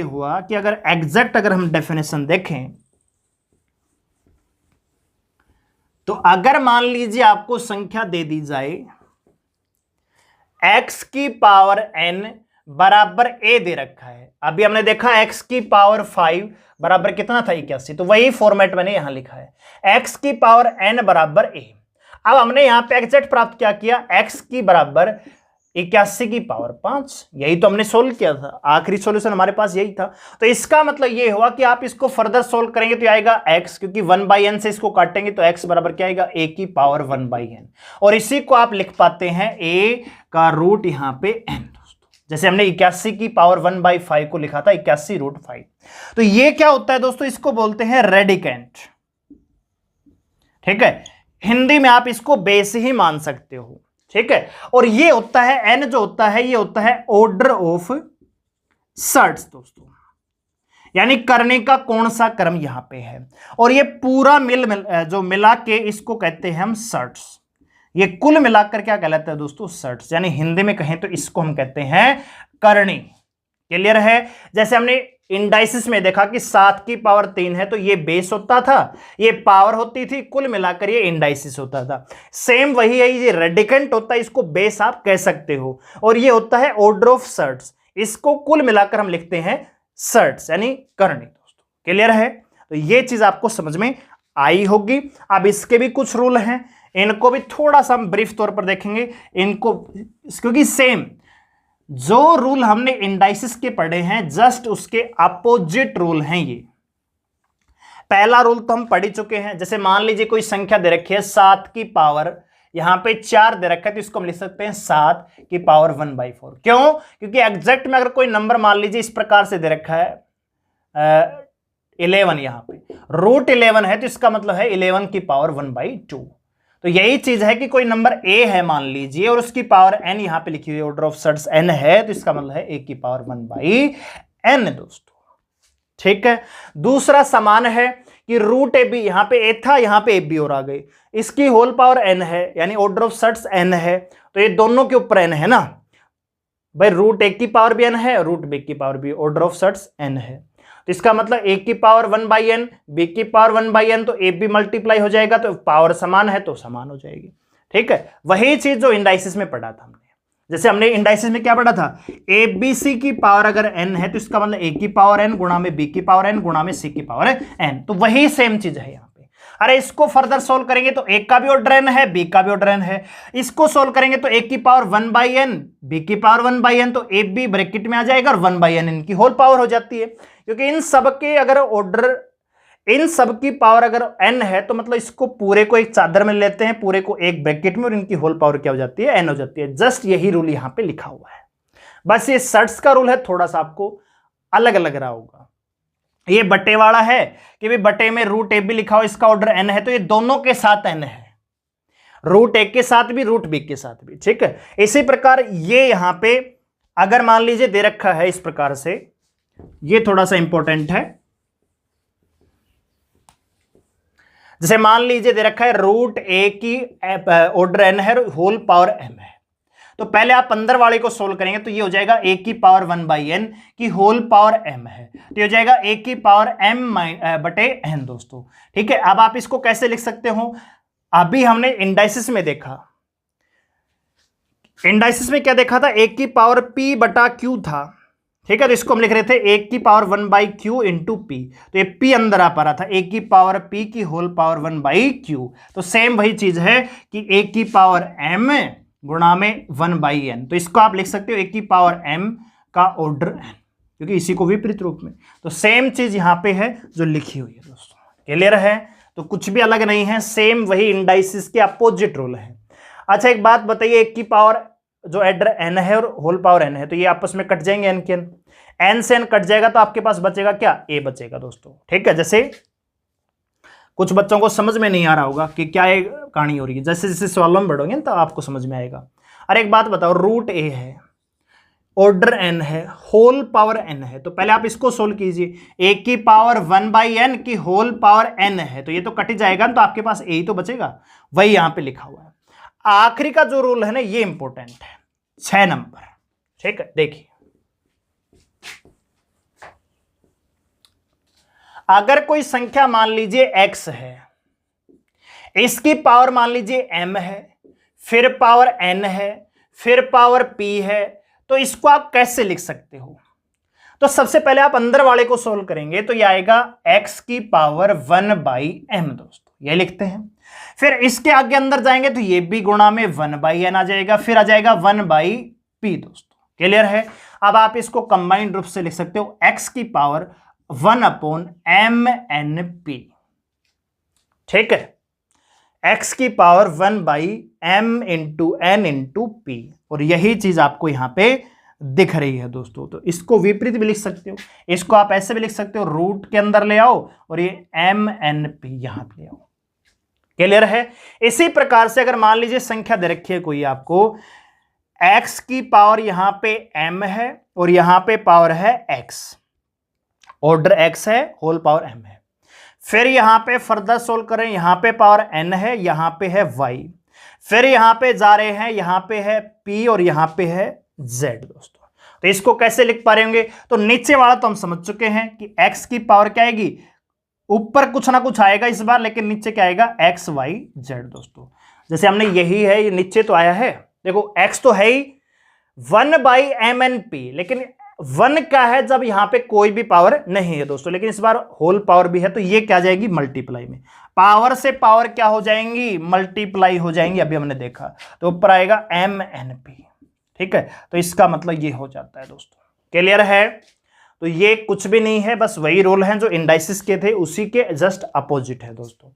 हुआ कि अगर एग्जैक्ट अगर हम डेफिनेशन देखें, तो अगर मान लीजिए आपको संख्या दे दी जाए x की पावर n बराबर a दे रखा है। अभी हमने देखा x की पावर 5 बराबर कितना था, 81, तो वही फॉर्मेट मैंने यहां लिखा है, x की पावर n बराबर a। अब हमने यहां पे एग्जैक्ट प्राप्त क्या किया, x की बराबर 81 की पावर 5, यही तो हमने सोल्व किया था, आखिरी सॉल्यूशन हमारे पास यही था। तो इसका मतलब ये हुआ कि आप इसको फर्दर सोल्व करेंगे तो आएगा x, क्योंकि 1/n से इसको काटेंगे तो x बराबर क्या आएगा, a की पावर 1/n, और इसी को आप लिख पाते हैं a का रूट यहां पे n दोस्तों, जैसे हमने 81 की पावर 1/5 को लिखा था 81√5। तो ये क्या होता है दोस्तों, इसको बोलते हैं रेडिकेंट, ठीक है, हिंदी में आप इसको बेस ही मान सकते हो, ठीक है। और ये होता है n जो होता है, ये होता है ऑर्डर ऑफ सर्ट्स दोस्तों, यानी करने का कौन सा क्रम यहां पे है, और ये पूरा जो मिला के इसको कहते हैं हम सर्ट्स। ये कुल मिलाकर क्या कहलाता है दोस्तों, सर्ट्स, यानी हिंदी में कहें तो इसको हम कहते हैं करनी। क्लियर है। जैसे हमने इंडाइसिस में देखा कि 7 की पावर 3 है तो ये बेस होता था, ये पावर होती थी, कुल मिलाकर ये इंडाइसिस होता था। सेम वही है, ये रेडिकेंट होता है, इसको बेस आप कह सकते हो, और ये होता है ऑर्डर ऑफ सर्ट्स, इसको कुल मिलाकर हम लिखते हैं सर्ट्स, यानी करनी दोस्तों। क्लियर है। तो ये चीज आपको समझ में आई होगी। अब इसके भी कुछ रूल हैं, इनको भी थोड़ा सा हम ब्रीफ तौर पर देखेंगे इनको, क्योंकि सेम जो रूल हमने इंडाइसिस के पढ़े हैं जस्ट उसके अपोजिट रूल हैं ये। पहला रूल तो हम पढ़ ही चुके हैं, जैसे मान लीजिए कोई संख्या दे रखी है 7 की पावर यहां पे 4 दे रखा है, तो इसको हम लिख सकते हैं 7 की पावर 1/4। क्यों? क्योंकि एग्जैक्ट में अगर कोई नंबर मान लीजिए इस प्रकार से दे रखा है 11, यहां पे रूट 11 है, तो इसका मतलब है 11 की पावर 1/2। तो यही चीज है कि कोई नंबर a है मान लीजिए और उसकी पावर n यहां पे लिखी हुई है, ऑर्डर ऑफ सर्ट्स n है, तो इसका मतलब है a की पावर 1/n दोस्तों। ठीक है। दूसरा समान है कि रूट ए बी, यहां पे a था, यहां पे ab और आ गई, इसकी होल पावर n है, यानी ऑर्डर ऑफ सर्ट्स n है, तो ये दोनों के ऊपर n है ना भाई, रूट ए की पावर भी n है, रूट b की पावर भी, ऑर्डर ऑफ सर्ट्स n है, तो इसका मतलब a की पावर 1/n, b की पावर 1/n, तो a भी मल्टीप्लाई हो जाएगा, तो पावर समान है तो समान हो जाएगी। ठीक है। वही चीज जो इंडाइसिस में पढ़ा था हमने, जैसे हमने इंडाइसिस में क्या पढ़ा था, ए बी सी की पावर अगर n है तो इसका मतलब a की पावर n गुणा में b की पावर n गुणा में c की पावर n, तो वही सेम चीज है यहाँ पे। अरे इसको फर्दर सोल्व करेंगे तो a का भी ऑर्डर n है, b का भी ऑर्डर n है, इसको सोल्व करेंगे तो a की पावर 1/n, b की पावर 1/n, तो a b ब्रैकेट में आ जाएगा और 1/n इनकी होल पावर हो जाती है, क्योंकि इन सब के अगर ऑर्डर, इन सब की पावर अगर n है तो मतलब इसको पूरे को एक चादर में लेते हैं, पूरे को एक ब्रैकेट में, और इनकी होल पावर क्या हो जाती है, n हो जाती है। जस्ट यही रूल यहां पे लिखा हुआ है, बस ये सर्ट्स का रूल है, थोड़ा सा आपको अलग लग रहा होगा। ये बटे वाला है कि भाई बटे में रूट ए भी लिखा हो, इसका ऑर्डर n है, तो ये दोनों के साथ n है, रूट ए के साथ भी रूट बी के साथ भी। ठीक है। इसी प्रकार ये यहां पे अगर मान लीजिए दे रखा है इस प्रकार से, ये थोड़ा सा इंपॉर्टेंट है, जैसे मान लीजिए दे रखा है रूट ए की ऑर्डर n है, होल पावर m है, तो पहले आप अंदर वाले को सोल्व करेंगे तो ये हो जाएगा a की पावर 1/n की होल पावर m है, तो ये हो जाएगा a की पावर m बटे n दोस्तों। ठीक है। अब आप इसको कैसे लिख सकते हो, अभी हमने इंडाइसिस में देखा, इंडाइसिस में क्या देखा था, a की पावर p बटा q था। ठीक है। तो इसको हम लिख रहे थे a की पावर 1/q इंटू p, तो ये p अंदर आ पा रहा था, a की पावर p की होल पावर 1/q, तो सेम वही चीज है कि a की पावर m गुणा में 1/n, तो इसको आप लिख सकते हो a की पावर m का ऑर्डर n, क्योंकि इसी को विपरीत रूप में, तो सेम चीज यहां पे है जो लिखी हुई है दोस्तों। क्लियर है। तो कुछ भी अलग नहीं है, सेम वही इंडाइसिस के अपोजिट रूल है। अच्छा एक बात बताइए, a की पावर जो एडर n है और होल पावर n है, तो ये आपस में कट जाएंगे, n के n से n कट जाएगा, तो आपके पास बचेगा क्या, a बचेगा दोस्तों। ठीक है। जैसे कुछ बच्चों को समझ में नहीं आ रहा होगा कि क्या ये कहानी हो रही है, जैसे जैसे सवालों में बढ़ोगे तो आपको समझ में आएगा। अरे एक बात बताओ, रूट a है, ऑर्डर n है, होल पावर n है, तो पहले आप इसको सोल्व कीजिए, a की पावर 1/n की होल पावर n है, तो ये तो कट ही जाएगा, तो आपके पास a ही तो बचेगा, वही यहां पे लिखा हुआ है। आखिरी का जो रूल है ना, ये इंपॉर्टेंट है, 6 नंबर। ठीक है। देखिए अगर कोई संख्या मान लीजिए x है, इसकी पावर मान लीजिए m है, फिर पावर n है, फिर पावर p है, तो इसको आप कैसे लिख सकते हो, तो सबसे पहले आप अंदर वाले को सोल्व करेंगे तो ये आएगा x की पावर 1/m दोस्तों, ये लिखते हैं। फिर इसके आगे अंदर जाएंगे तो ये भी गुणा में 1/n आ जाएगा, फिर आ जाएगा 1/m p दोस्तों। क्लियर है? अब आप इसको कंबाइंड रूप से लिख सकते हो x की पावर 1/mnp। ठीक है, x की पावर 1/m/n/p, और यही चीज आपको यहां पे दिख रही है दोस्तों। तो इसको विपरीत भी लिख सकते हो, इसको आप ऐसे भी लिख सकते हो, रूट के अंदर ले आओ और ये mnp यहां पे ले आओ। क्लियर है? इसी प्रकार से अगर मान लीजिए संख्या दे रखी है कोई आपको, x की पावर यहां पे m है और यहां पे पावर है x, ऑर्डर x है, होल पावर m है। फिर यहां पे फर्दर सोल्व करें, यहां पे पावर n है, यहां पे है y, फिर यहां पे जा रहे हैं, यहां पे है p और यहां पे है z दोस्तों। तो इसको कैसे लिख पा रहे होंगे? तो नीचे वाला तो हम समझ चुके हैं कि x की पावर क्या आएगी, ऊपर कुछ ना कुछ आएगा इस बार, लेकिन नीचे क्या आएगा, x y z दोस्तों। जैसे हमने यही है, ये नीचे तो आया है, देखो x तो है ही 1/mnp, लेकिन 1 क्या है जब यहां पे कोई भी पावर नहीं है दोस्तों, लेकिन इस बार होल पावर भी है, तो ये क्या जाएगी, मल्टीप्लाई में। पावर से पावर क्या हो जाएंगी, मल्टीप्लाई हो जाएंगी, अभी हमने देखा। तो ऊपर आएगा mnp। ठीक है, तो इसका मतलब ये हो जाता है दोस्तों। क्लियर है? तो ये कुछ भी नहीं है, बस वही रूल है जो इंडाइसिस के थे, उसी के जस्ट अपोजिट है दोस्तों।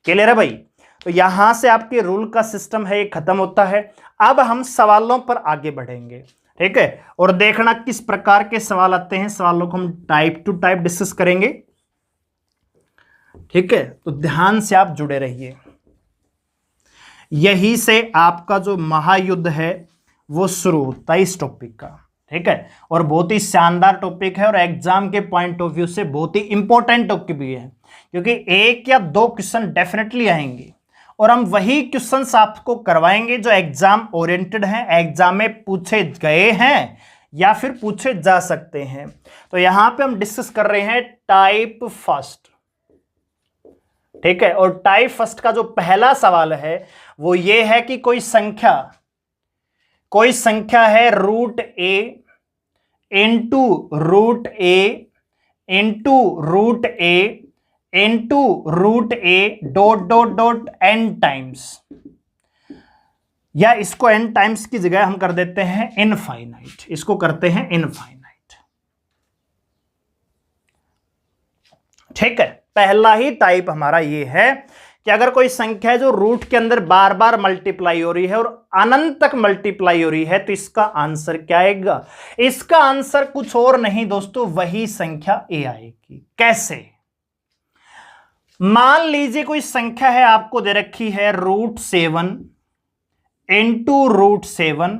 क्लियर है भाई? तो यहां से आपके रूल का सिस्टम है ये खत्म होता है। अब हम सवालों पर आगे बढ़ेंगे। ठीक है, और देखना किस प्रकार के सवाल आते हैं, सवालों को हम टाइप टू टाइप डिस्कस करेंगे। ठीक है, तो ध्यान से आप जुड़े रहिए। यही से आपका जो महायुद्ध है वो शुरू होता है इस टॉपिक का। ठीक है, और बहुत ही शानदार टॉपिक है और एग्जाम के पॉइंट ऑफ व्यू से बहुत ही इंपॉर्टेंट टॉपिक भी है, क्योंकि 1 या 2 क्वेश्चन डेफिनेटली आएंगे और हम वही क्वेश्चंस आपको करवाएंगे जो एग्जाम ओरिएंटेड हैं, एग्जाम में पूछे गए हैं या फिर पूछे जा सकते हैं। तो यहां पे हम डिस्कस कर रहे हैं टाइप फर्स्ट। ठीक है, और टाइप फर्स्ट का जो पहला सवाल है वो ये है कि कोई संख्या है root A into root A into root A into root A dot dot dot N times, या इसको एन टाइम्स की जगह हम कर देते हैं इनफाइनाइट, इसको करते हैं इनफाइनाइट। ठीक है, पहला ही टाइप हमारा ये है कि अगर कोई संख्या है जो रूट के अंदर बार बार मल्टीप्लाई हो रही है और अनंत तक मल्टीप्लाई हो रही है, तो इसका आंसर क्या आएगा? इसका आंसर कुछ और नहीं दोस्तों, वही संख्या ए आएगी। कैसे? मान लीजिए कोई संख्या है आपको दे रखी है √7 into √7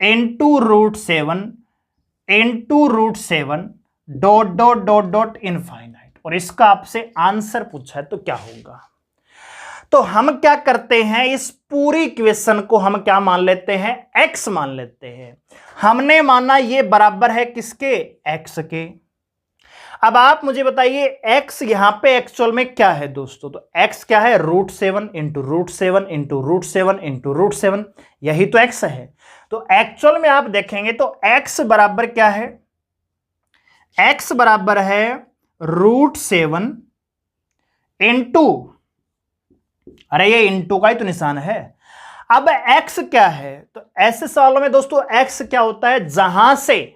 into √7 into √7 dot dot dot dot infinite, और इसका आपसे आंसर पूछा है तो क्या होगा? तो हम क्या करते हैं, इस पूरी इक्वेशन को हम क्या मान लेते हैं, x मान लेते हैं। हमने माना ये बराबर है किसके, x के। अब आप मुझे बताइए x यहां पे एक्चुअल में क्या है दोस्तों? तो x क्या है, √7 इंटू √7 इंटू √7 इंटू √7, यही तो x है। तो एक्चुअल में आप देखेंगे तो x बराबर क्या है, x बराबर है √7 इंटू, अरे ये इंटू का ही तो निशान है। अब x क्या है? तो ऐसे सवालों में दोस्तों x क्या होता है, जहां से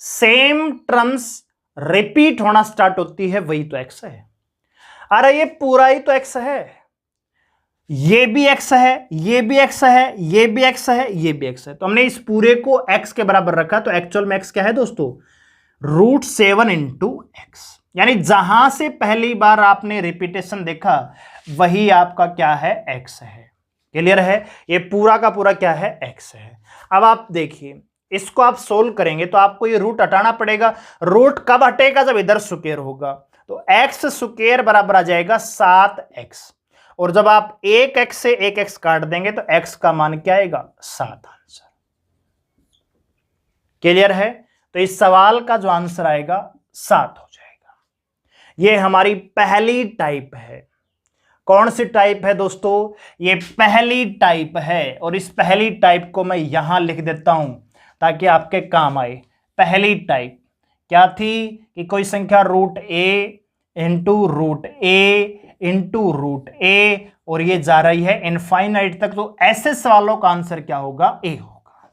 सेम टर्म्स रिपीट होना स्टार्ट होती है वही तो x है। अरे ये पूरा ही तो x है, ये भी x है, ये भी x है, ये भी x है, ये भी x है। तो हमने इस पूरे को x के बराबर रखा, तो एक्चुअल में x क्या है दोस्तों, √7 इंटू x। यानी जहां से पहली बार आपने रिपीटेशन देखा वही आपका क्या है, x है। क्लियर है? ये पूरा का पूरा क्या है, x है। अब आप देखिए, इसको आप सोल्व करेंगे तो आपको ये रूट हटाना पड़ेगा। रूट कब हटेगा, जब इधर स्क्वायर होगा। तो x स्क्वायर बराबर आ जाएगा 7x, और जब आप एक x से एक x काट देंगे तो x का मान क्या आएगा, 7 आंसर। क्लियर है? तो इस सवाल का जो आंसर आएगा 7 हो जाएगा। ये हमारी पहली टाइप है। कौन सी टाइप है दोस्तों? ये पहली टाइप है, और इस पहली टाइप को मैं यहां लिख देता हूं ताकि आपके काम आए। पहली टाइप क्या थी कि कोई संख्या √a into √a into √a, और ये जा रही है इनफाइनाइट तक। तो ऐसे सवालों का आंसर क्या होगा, a होगा।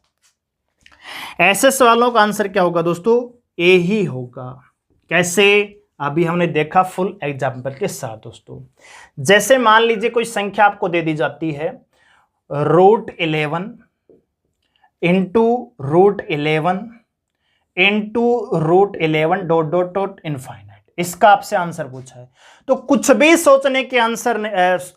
ऐसे सवालों का आंसर क्या होगा दोस्तों? ए ही होगा। कैसे? अभी हमने देखा फुल एग्जाम्पल के साथ दोस्तों। जैसे मान लीजिए कोई संख्या आपको दे दी जाती है √11 into √11 into √11 dot dot dot infinite, इसका आपसे आंसर पूछा है। तो कुछ भी सोचने की आंसर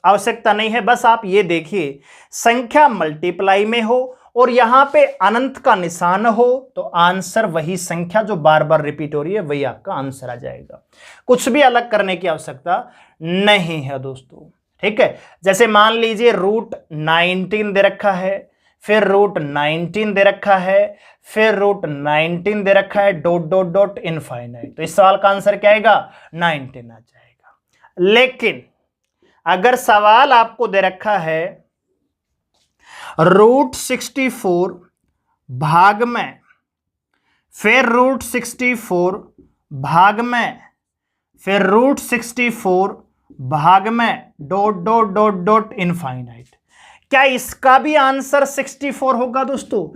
आवश्यकता नहीं है, बस आप ये देखिए संख्या मल्टीप्लाई में हो और यहां पे अनंत का निशान हो तो आंसर वही संख्या जो बार बार रिपीट हो रही है वही आपका आंसर आ जाएगा। कुछ भी अलग करने की आवश्यकता नहीं है दोस्तों, ठीक है। जैसे मान लीजिए √19 दे रखा है, फिर √19 दे रखा है, फिर √19 दे रखा है डॉट डॉट डॉट इनफाइनाइट, तो इस सवाल का आंसर क्या आएगा? 19 आ जाएगा। लेकिन अगर सवाल आपको दे रखा है √64 भाग में, फिर √64 भाग में, फिर √64 भाग में dot dot dot dot infinite, क्या इसका भी आंसर 64 होगा दोस्तों?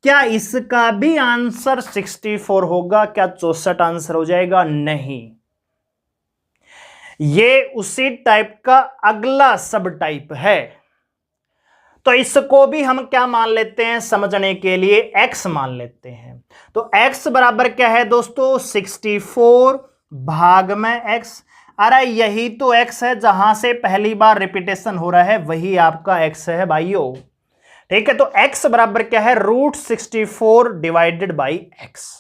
क्या इसका भी आंसर 64 होगा? क्या 64 आंसर हो जाएगा? नहीं, ये उसी टाइप का अगला सब टाइप है। तो इसको भी हम क्या मान लेते हैं समझने के लिए? x मान लेते हैं। तो x बराबर क्या है दोस्तों? 64 भाग में x। अरे यही तो x है, जहां से पहली बार रिपीटेशन हो रहा है वही आपका x है भाइयों, ठीक है। तो x बराबर क्या है? √64 divided by x।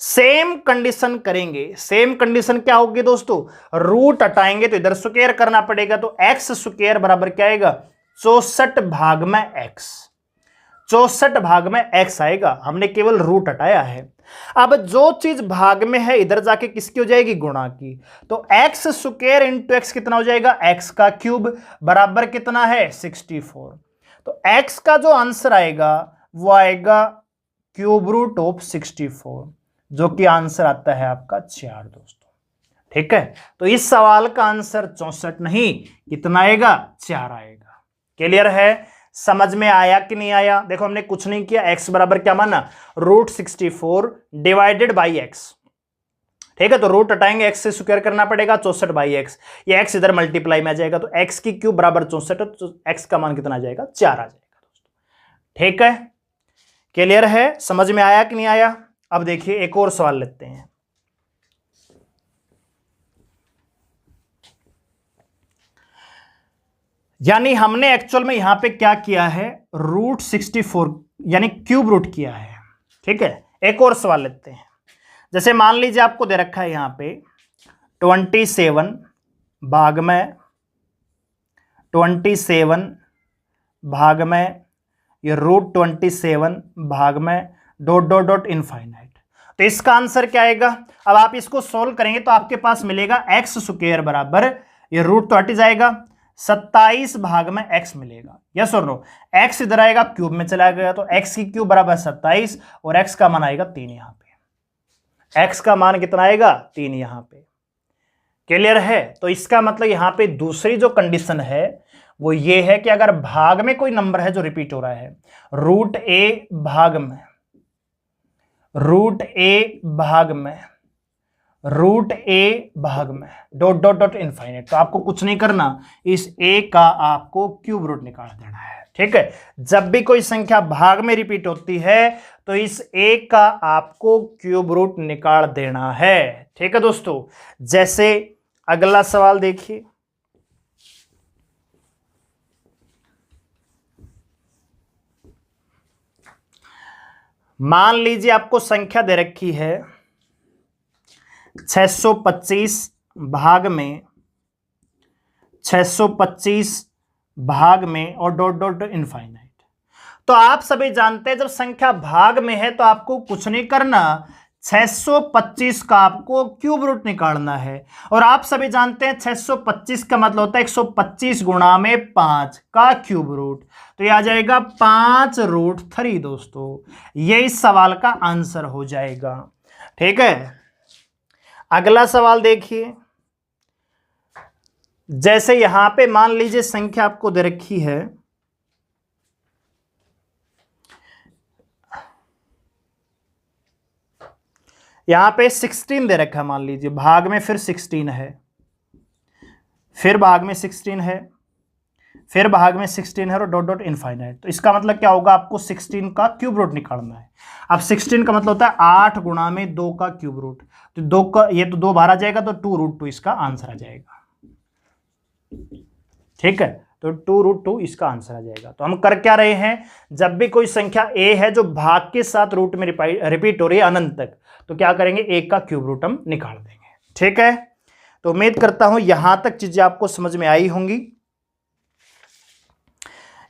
Same condition करेंगे। सेम कंडीशन क्या होगी दोस्तों? रूट हटाएंगे तो इधर स्क्वायर करना पड़ेगा, तो x स्क्वायर बराबर क्या आएगा? 64 भाग में x। 64 भाग में x आएगा, हमने केवल रूट हटाया है। अब जो चीज भाग में है इधर जाके किसकी हो जाएगी? गुणा की। तो x स्क्वायर इंटू x कितना हो जाएगा? x का क्यूब बराबर कितना है? 64। तो x का जो आंसर आएगा वो आएगा क्यूब रूट ऑफ 64, जो कि आंसर आता है आपका 4 दोस्तों, ठीक है। तो इस सवाल का आंसर 64 नहीं, कितना आएगा? 4 आएगा। क्लियर है? समझ में आया कि नहीं आया? देखो हमने कुछ नहीं किया, x बराबर क्या माना? √64 डिवाइडेड बाई x, ठीक है। तो रूट हटाएंगे, x से स्क्वायर करना पड़ेगा, 64 बाई x। ये x इधर मल्टीप्लाई में आ जाएगा, तो x की क्यूब बराबर 64, तो x का मान कितना आ जाएगा? 4 आ जाएगा दोस्तों, ठीक है। क्लियर है? समझ में आया कि नहीं आया? अब देखिए एक और सवाल लेते हैं। यानी हमने एक्चुअल में यहां पे क्या किया है? √64 यानी क्यूब रूट किया है, ठीक है। एक और सवाल लेते हैं। जैसे मान लीजिए आपको दे रखा है यहां पे 27 भाग में 27 भाग में, ये √27 भाग में डॉट डॉट डॉट इनफाइनाइट, तो इसका आंसर क्या आएगा? अब आप इसको सोल्व करेंगे तो आपके पास मिलेगा x स्क्वायर बराबर, ये रूट तो हट जाएगा, 27 भाग में x मिलेगा। यस और नो? x इधर आएगा, क्यूब में चला गया, तो x की क्यूब बराबर 27 और x का मान आएगा 3 यहां पे। x का मान कितना आएगा? 3 यहां पे। क्लियर है? तो इसका मतलब यहां पे दूसरी जो कंडीशन है वो ये है कि अगर भाग में कोई नंबर है जो रिपीट हो रहा है, √a भाग में, √a भाग में, √a भाग में डॉट डॉट डॉट इनफाइनाइट, तो आपको कुछ नहीं करना, इस a का आपको क्यूब रूट निकाल देना है, ठीक है। जब भी कोई संख्या भाग में रिपीट होती है तो इस a का आपको क्यूब रूट निकाल देना है, ठीक है दोस्तों। जैसे अगला सवाल देखिए। मान लीजिए आपको संख्या दे रखी है 625 भाग में, 625 भाग में और डॉट डॉट इनफाइनाइट। तो आप सभी जानते हैं जब संख्या भाग में है तो आपको कुछ नहीं करना, 625 का आपको क्यूब रूट निकालना है। और आप सभी जानते हैं 625 का मतलब होता है 125 गुणा में 5 का क्यूब रूट, तो यह आ जाएगा 5√3 दोस्तों। ये इस सवाल का आंसर हो जाएगा, ठीक है। अगला सवाल देखिए। जैसे यहां पे मान लीजिए संख्या आपको दे रखी है यहां पे 16 दे रखा है मान लीजिए, भाग में फिर 16 है, फिर भाग में 16 है, फिर भाग में 16 है और डॉट डॉट इनफाइनाइट। तो इसका मतलब क्या होगा, आपको 16 का क्यूब रूट निकालना है। अब 16 का मतलब होता है 8 गुणा में 2 का क्यूब रूट, तो 2 का ये तो 2 बाहर आ जाएगा, तो 2√2 इसका आंसर आ जाएगा। ठीक है, तो 2√2 इसका आंसर आ जाएगा। तो हम कर क्या रहे हैं, जब भी कोई संख्या a है जो भाग के साथ रूट में रिपीट हो रही है अनंत तक, तो क्या करेंगे, a का क्यूब रूट हम निकाल देंगे। ठीक है, तो उम्मीद करता हूं यहां तक चीजें आपको समझ में आई होंगी,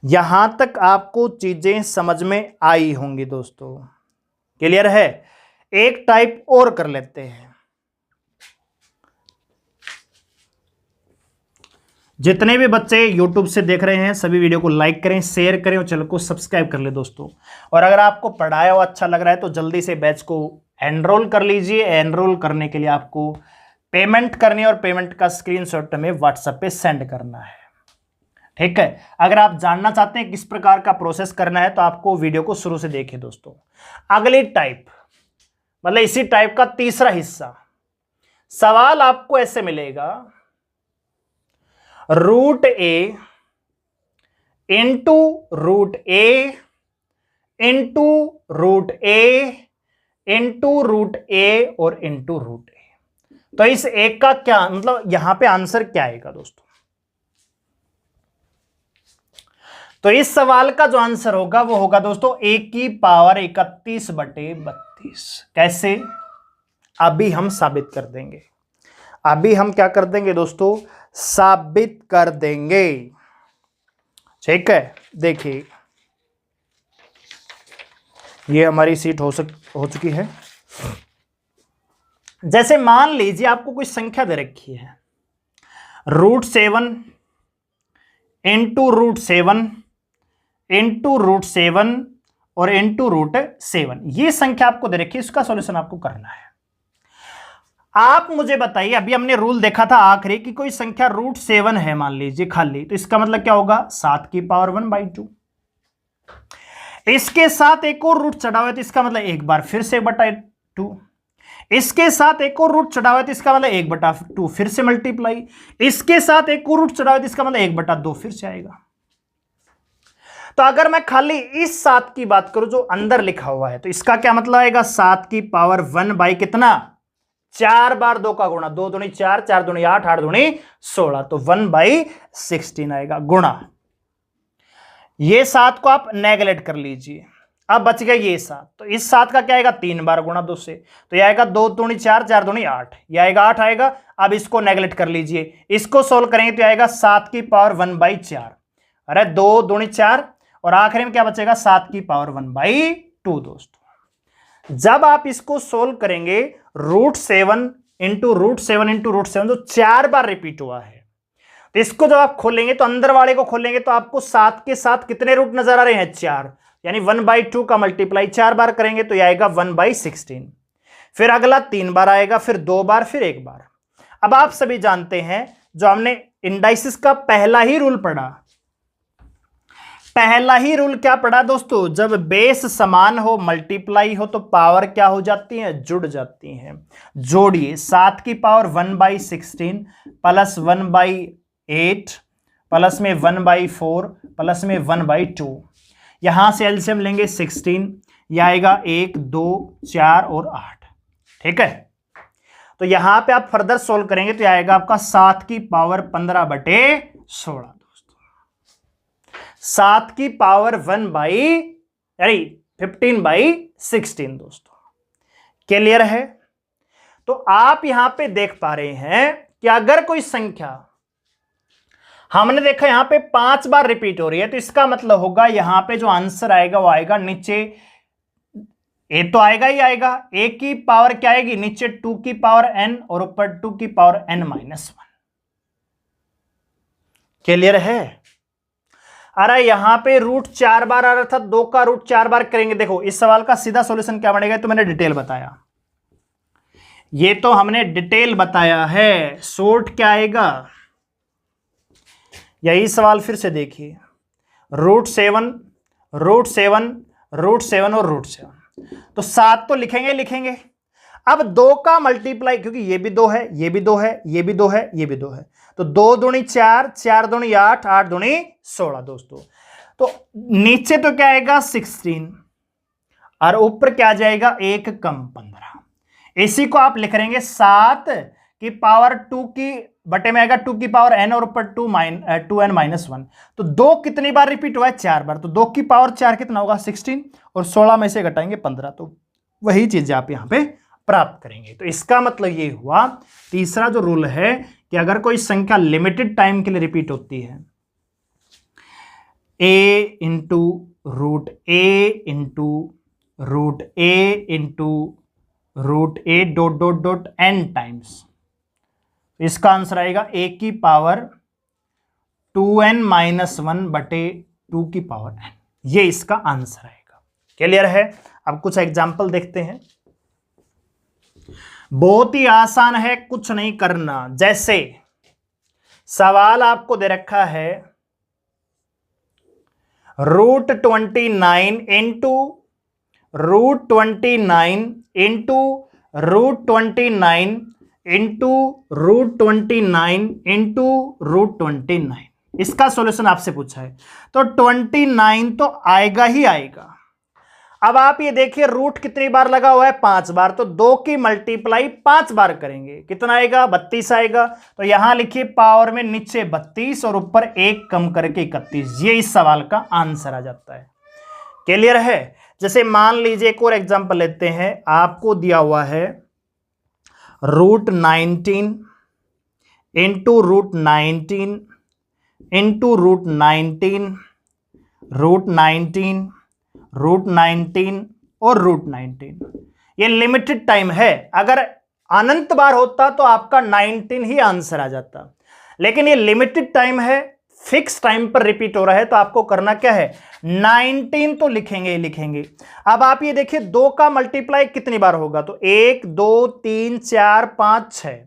यहां तक आपको चीजें समझ में आई होंगी दोस्तों। क्लियर है? एक टाइप और कर लेते हैं। जितने भी बच्चे YouTube से देख रहे हैं सभी वीडियो को लाइक करें, शेयर करें और चैनल को सब्सक्राइब कर ले दोस्तों। और अगर आपको पढ़ाया हुआ अच्छा लग रहा है तो जल्दी से बैच को एनरोल कर लीजिए। एनरोल करने के लिए आपको पेमेंट करनी है और पेमेंट का स्क्रीनशॉट हमें व्हाट्सएप पे सेंड करना है। ठीक है, अगर आप जानना चाहते हैं किस प्रकार का प्रोसेस करना है तो आपको वीडियो को शुरू से देखें दोस्तों। अगली टाइप मतलब इसी टाइप का तीसरा हिस्सा, सवाल आपको ऐसे मिलेगा, √a into √a into √a into √a और इंटू √a। तो इस एक का क्या मतलब, यहां पे आंसर क्या आएगा दोस्तों? तो इस सवाल का जो आंसर होगा वो होगा दोस्तों a की पावर 31/32। कैसे? अभी हम साबित कर देंगे, अभी हम क्या कर देंगे दोस्तों, साबित कर देंगे। ठीक है, देखिए ये हमारी सीट हो चुकी है। जैसे मान लीजिए आपको कोई संख्या दे रखी है, √7 इंटू √7 इंटू √7 और इंटू √7, ये संख्या आपको दे रखी है, इसका सॉल्यूशन आपको करना है। आप मुझे बताइए, अभी हमने रूल देखा था आखिरी कि कोई संख्या √7 है मान लीजिए खाली, तो इसका मतलब क्या होगा, 7 की पावर 1/2। इसके साथ एक और रूट चढ़ा हुआ है तो इसका मतलब एक बार फिर से 1/2। इसके साथ एक और रूट चढ़ा हुआ है तो इसका मतलब 1/2 फिर से मल्टीप्लाई। इसके साथ एक और रूट चढ़ा हुआ है तो इसका मतलब 1/2 फिर से आएगा। तो अगर मैं खाली इस 7 की बात करूं जो अंदर लिखा हुआ है तो इसका क्या मतलब आएगा, 7 की पावर 1 कितना, 4 बार 2 का गुणा, 2 दूनी 4, 4 दूनी 8, 8 दूनी 16, तो 1/16 आएगा गुणा। ये 7 को आप नेगलेक्ट कर लीजिए, अब बच गया ये 7, तो इस 7 का क्या आएगा, 3 बार गुणा 2 से, तो यह आएगा 2 दूनी 4, 4 दूनी 8, यह आएगा 8 आएगा। अब इसको नेगलेक्ट कर लीजिए, इसको सोल्व करेंगे तो आएगा 7 की पावर 1/4, अरे 2 दूनी 4 और आखिरी में क्या बचेगा, 7 की पावर 1/2 दोस्तों। जब आप इसको सोल्व करेंगे, √7 इंटू √7 जो 4 बार रिपीट हुआ है, तो इसको जब आप खोलेंगे तो अंदर वाले को खोलेंगे तो आपको 7 के साथ कितने रूट नजर आ रहे हैं, 4, यानी 1/2 का मल्टीप्लाई 4 बार करेंगे तो यह आएगा 1/16। फिर अगला 3 बार आएगा, फिर 2 बार, फिर 1 बार। अब आप सभी जानते हैं जो हमने इंडाइसिस का पहला ही रूल पढ़ा, पहला ही रूल क्या पढ़ा दोस्तों, जब बेस समान हो, मल्टीप्लाई हो तो पावर क्या हो जाती है, जुड़ जाती है। जोड़िए, 7 की पावर 1/16 प्लस 1/8 प्लस में 1/4 प्लस में 1/2, यहां से एलसीएम लेंगे 16, यह आएगा 1, 2, 4 और 8। ठीक है, तो यहां पे आप फर्दर सोल्व करेंगे तो यह आएगा आपका 7 की पावर 15/16 दोस्तों, 7 की पावर 15/16 दोस्तों। क्लियर है? तो आप यहां पे देख पा रहे हैं कि अगर कोई संख्या हमने देखा यहां पे 5 बार रिपीट हो रही है तो इसका मतलब होगा यहां पे जो आंसर आएगा वो आएगा नीचे, ए तो आएगा ही आएगा, ए की पावर क्या आएगी, नीचे 2 की पावर n और ऊपर 2 की पावर n-1। क्लियर है? अरे यहां पे रूट 4 बार आ रहा था, 2 का रूट 4 बार करेंगे। देखो इस सवाल का सीधा सॉल्यूशन क्या बनेगा, तो मैंने डिटेल बताया, ये तो हमने डिटेल बताया है। शॉर्ट क्या आएगा, यही सवाल फिर से देखिए, √7 और √7, तो 7 तो लिखेंगे। अब 2 का मल्टीप्लाई, क्योंकि ये भी 2 है, ये भी 2 है, ये भी 2 है, ये भी 2 है, तो 2 दूनी 4, 4 दूनी 8, 8 दूनी 16 दोस्तों। तो नीचे तो क्या आएगा 16 और ऊपर क्या आ जाएगा 1 कम 15। इसी को आप लिख लेंगे 7 की पावर 2 की बटे में आएगा 2 की पावर n और ऊपर 2n माइनस 1। तो 2 कितनी बार रिपीट हुआ है? 4 बार। तो 2 की पावर 4 कितना होगा 16 और 16 में से घटाएंगे 15, तो वही चीज आप यहां पे प्राप्त करेंगे। तो इसका मतलब ये हुआ तीसरा जो रूल है कि अगर कोई संख्या लिमिटेड टाइम के लिए रिपीट होती है, a into root A into root A into root A dot dot dot n times, इसका आंसर आएगा a की पावर 2n माइनस 1 बटे 2 की पावर n। ये इसका आंसर आएगा। क्लियर है? अब कुछ एग्जाम्पल देखते हैं। बहुत ही आसान है, कुछ नहीं करना। जैसे सवाल आपको दे रखा है √29 इंटू √29 इंटू √29 इंटू √29 इंटू √29, इसका सॉल्यूशन आपसे पूछा है, तो 29 तो आएगा ही आएगा। अब आप ये देखिए रूट कितनी बार लगा हुआ है? 5 बार, तो 2 की मल्टीप्लाई 5 बार करेंगे, कितना आएगा? 32 आएगा। तो यहां लिखिए पावर में नीचे 32 और ऊपर 1 कम करके 31, ये इस सवाल का आंसर आ जाता है। क्लियर है? जैसे मान लीजिए एक और एग्जांपल लेते हैं, आपको दिया हुआ है √19 इंटू √19 इंटू √19 √19 √19 और √19। ये लिमिटेड टाइम है, अगर अनंत बार होता तो आपका 19 ही आंसर आ जाता, लेकिन ये लिमिटेड टाइम है, फिक्स टाइम पर रिपीट हो रहा है, तो आपको करना क्या है? 19 तो लिखेंगे ही लिखेंगे। अब आप ये देखिए 2 का मल्टीप्लाई कितनी बार होगा? तो 1 2 3 4 5 6,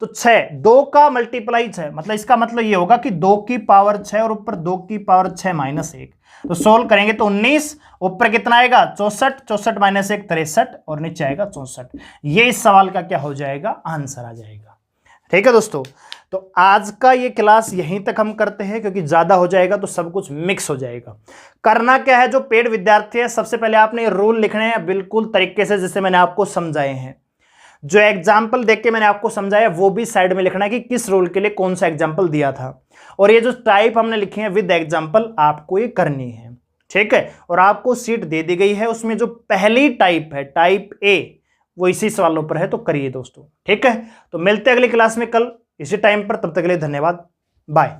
तो 6, 2 का मल्टीप्लाई 6, मतलब इसका मतलब ये होगा कि 2 की पावर 6 और ऊपर 2 की पावर 6 माइनस 1, तो सोल्व करेंगे तो 19, ऊपर कितना आएगा 64, 64 माइनस 1 63 और नीचे आएगा 64। ये इस सवाल का क्या हो जाएगा? आंसर आ जाएगा। ठीक है दोस्तों, तो आज का ये क्लास यहीं तक हम करते हैं, क्योंकि ज्यादा हो जाएगा तो सब कुछ मिक्स हो जाएगा। करना क्या है, जो पेड विद्यार्थी है सबसे पहले आपने रूल लिखने हैं बिल्कुल तरीके से जैसे मैंने आपको समझाए हैं। जो एग्जाम्पल देख के मैंने आपको समझाया वो भी साइड में लिखना है कि किस रूल के लिए कौन सा एग्जाम्पल दिया था, और ये जो टाइप हमने लिखे हैं विद एग्जाम्पल आपको ये करनी है। ठीक है, और आपको सीट दे दी गई है, उसमें जो पहली टाइप है टाइप ए, वो इसी सवालों पर है, तो करिए दोस्तों। ठीक है, तो मिलते हैं अगली क्लास में कल इसी टाइम पर, तब तक के लिए धन्यवाद, बाय।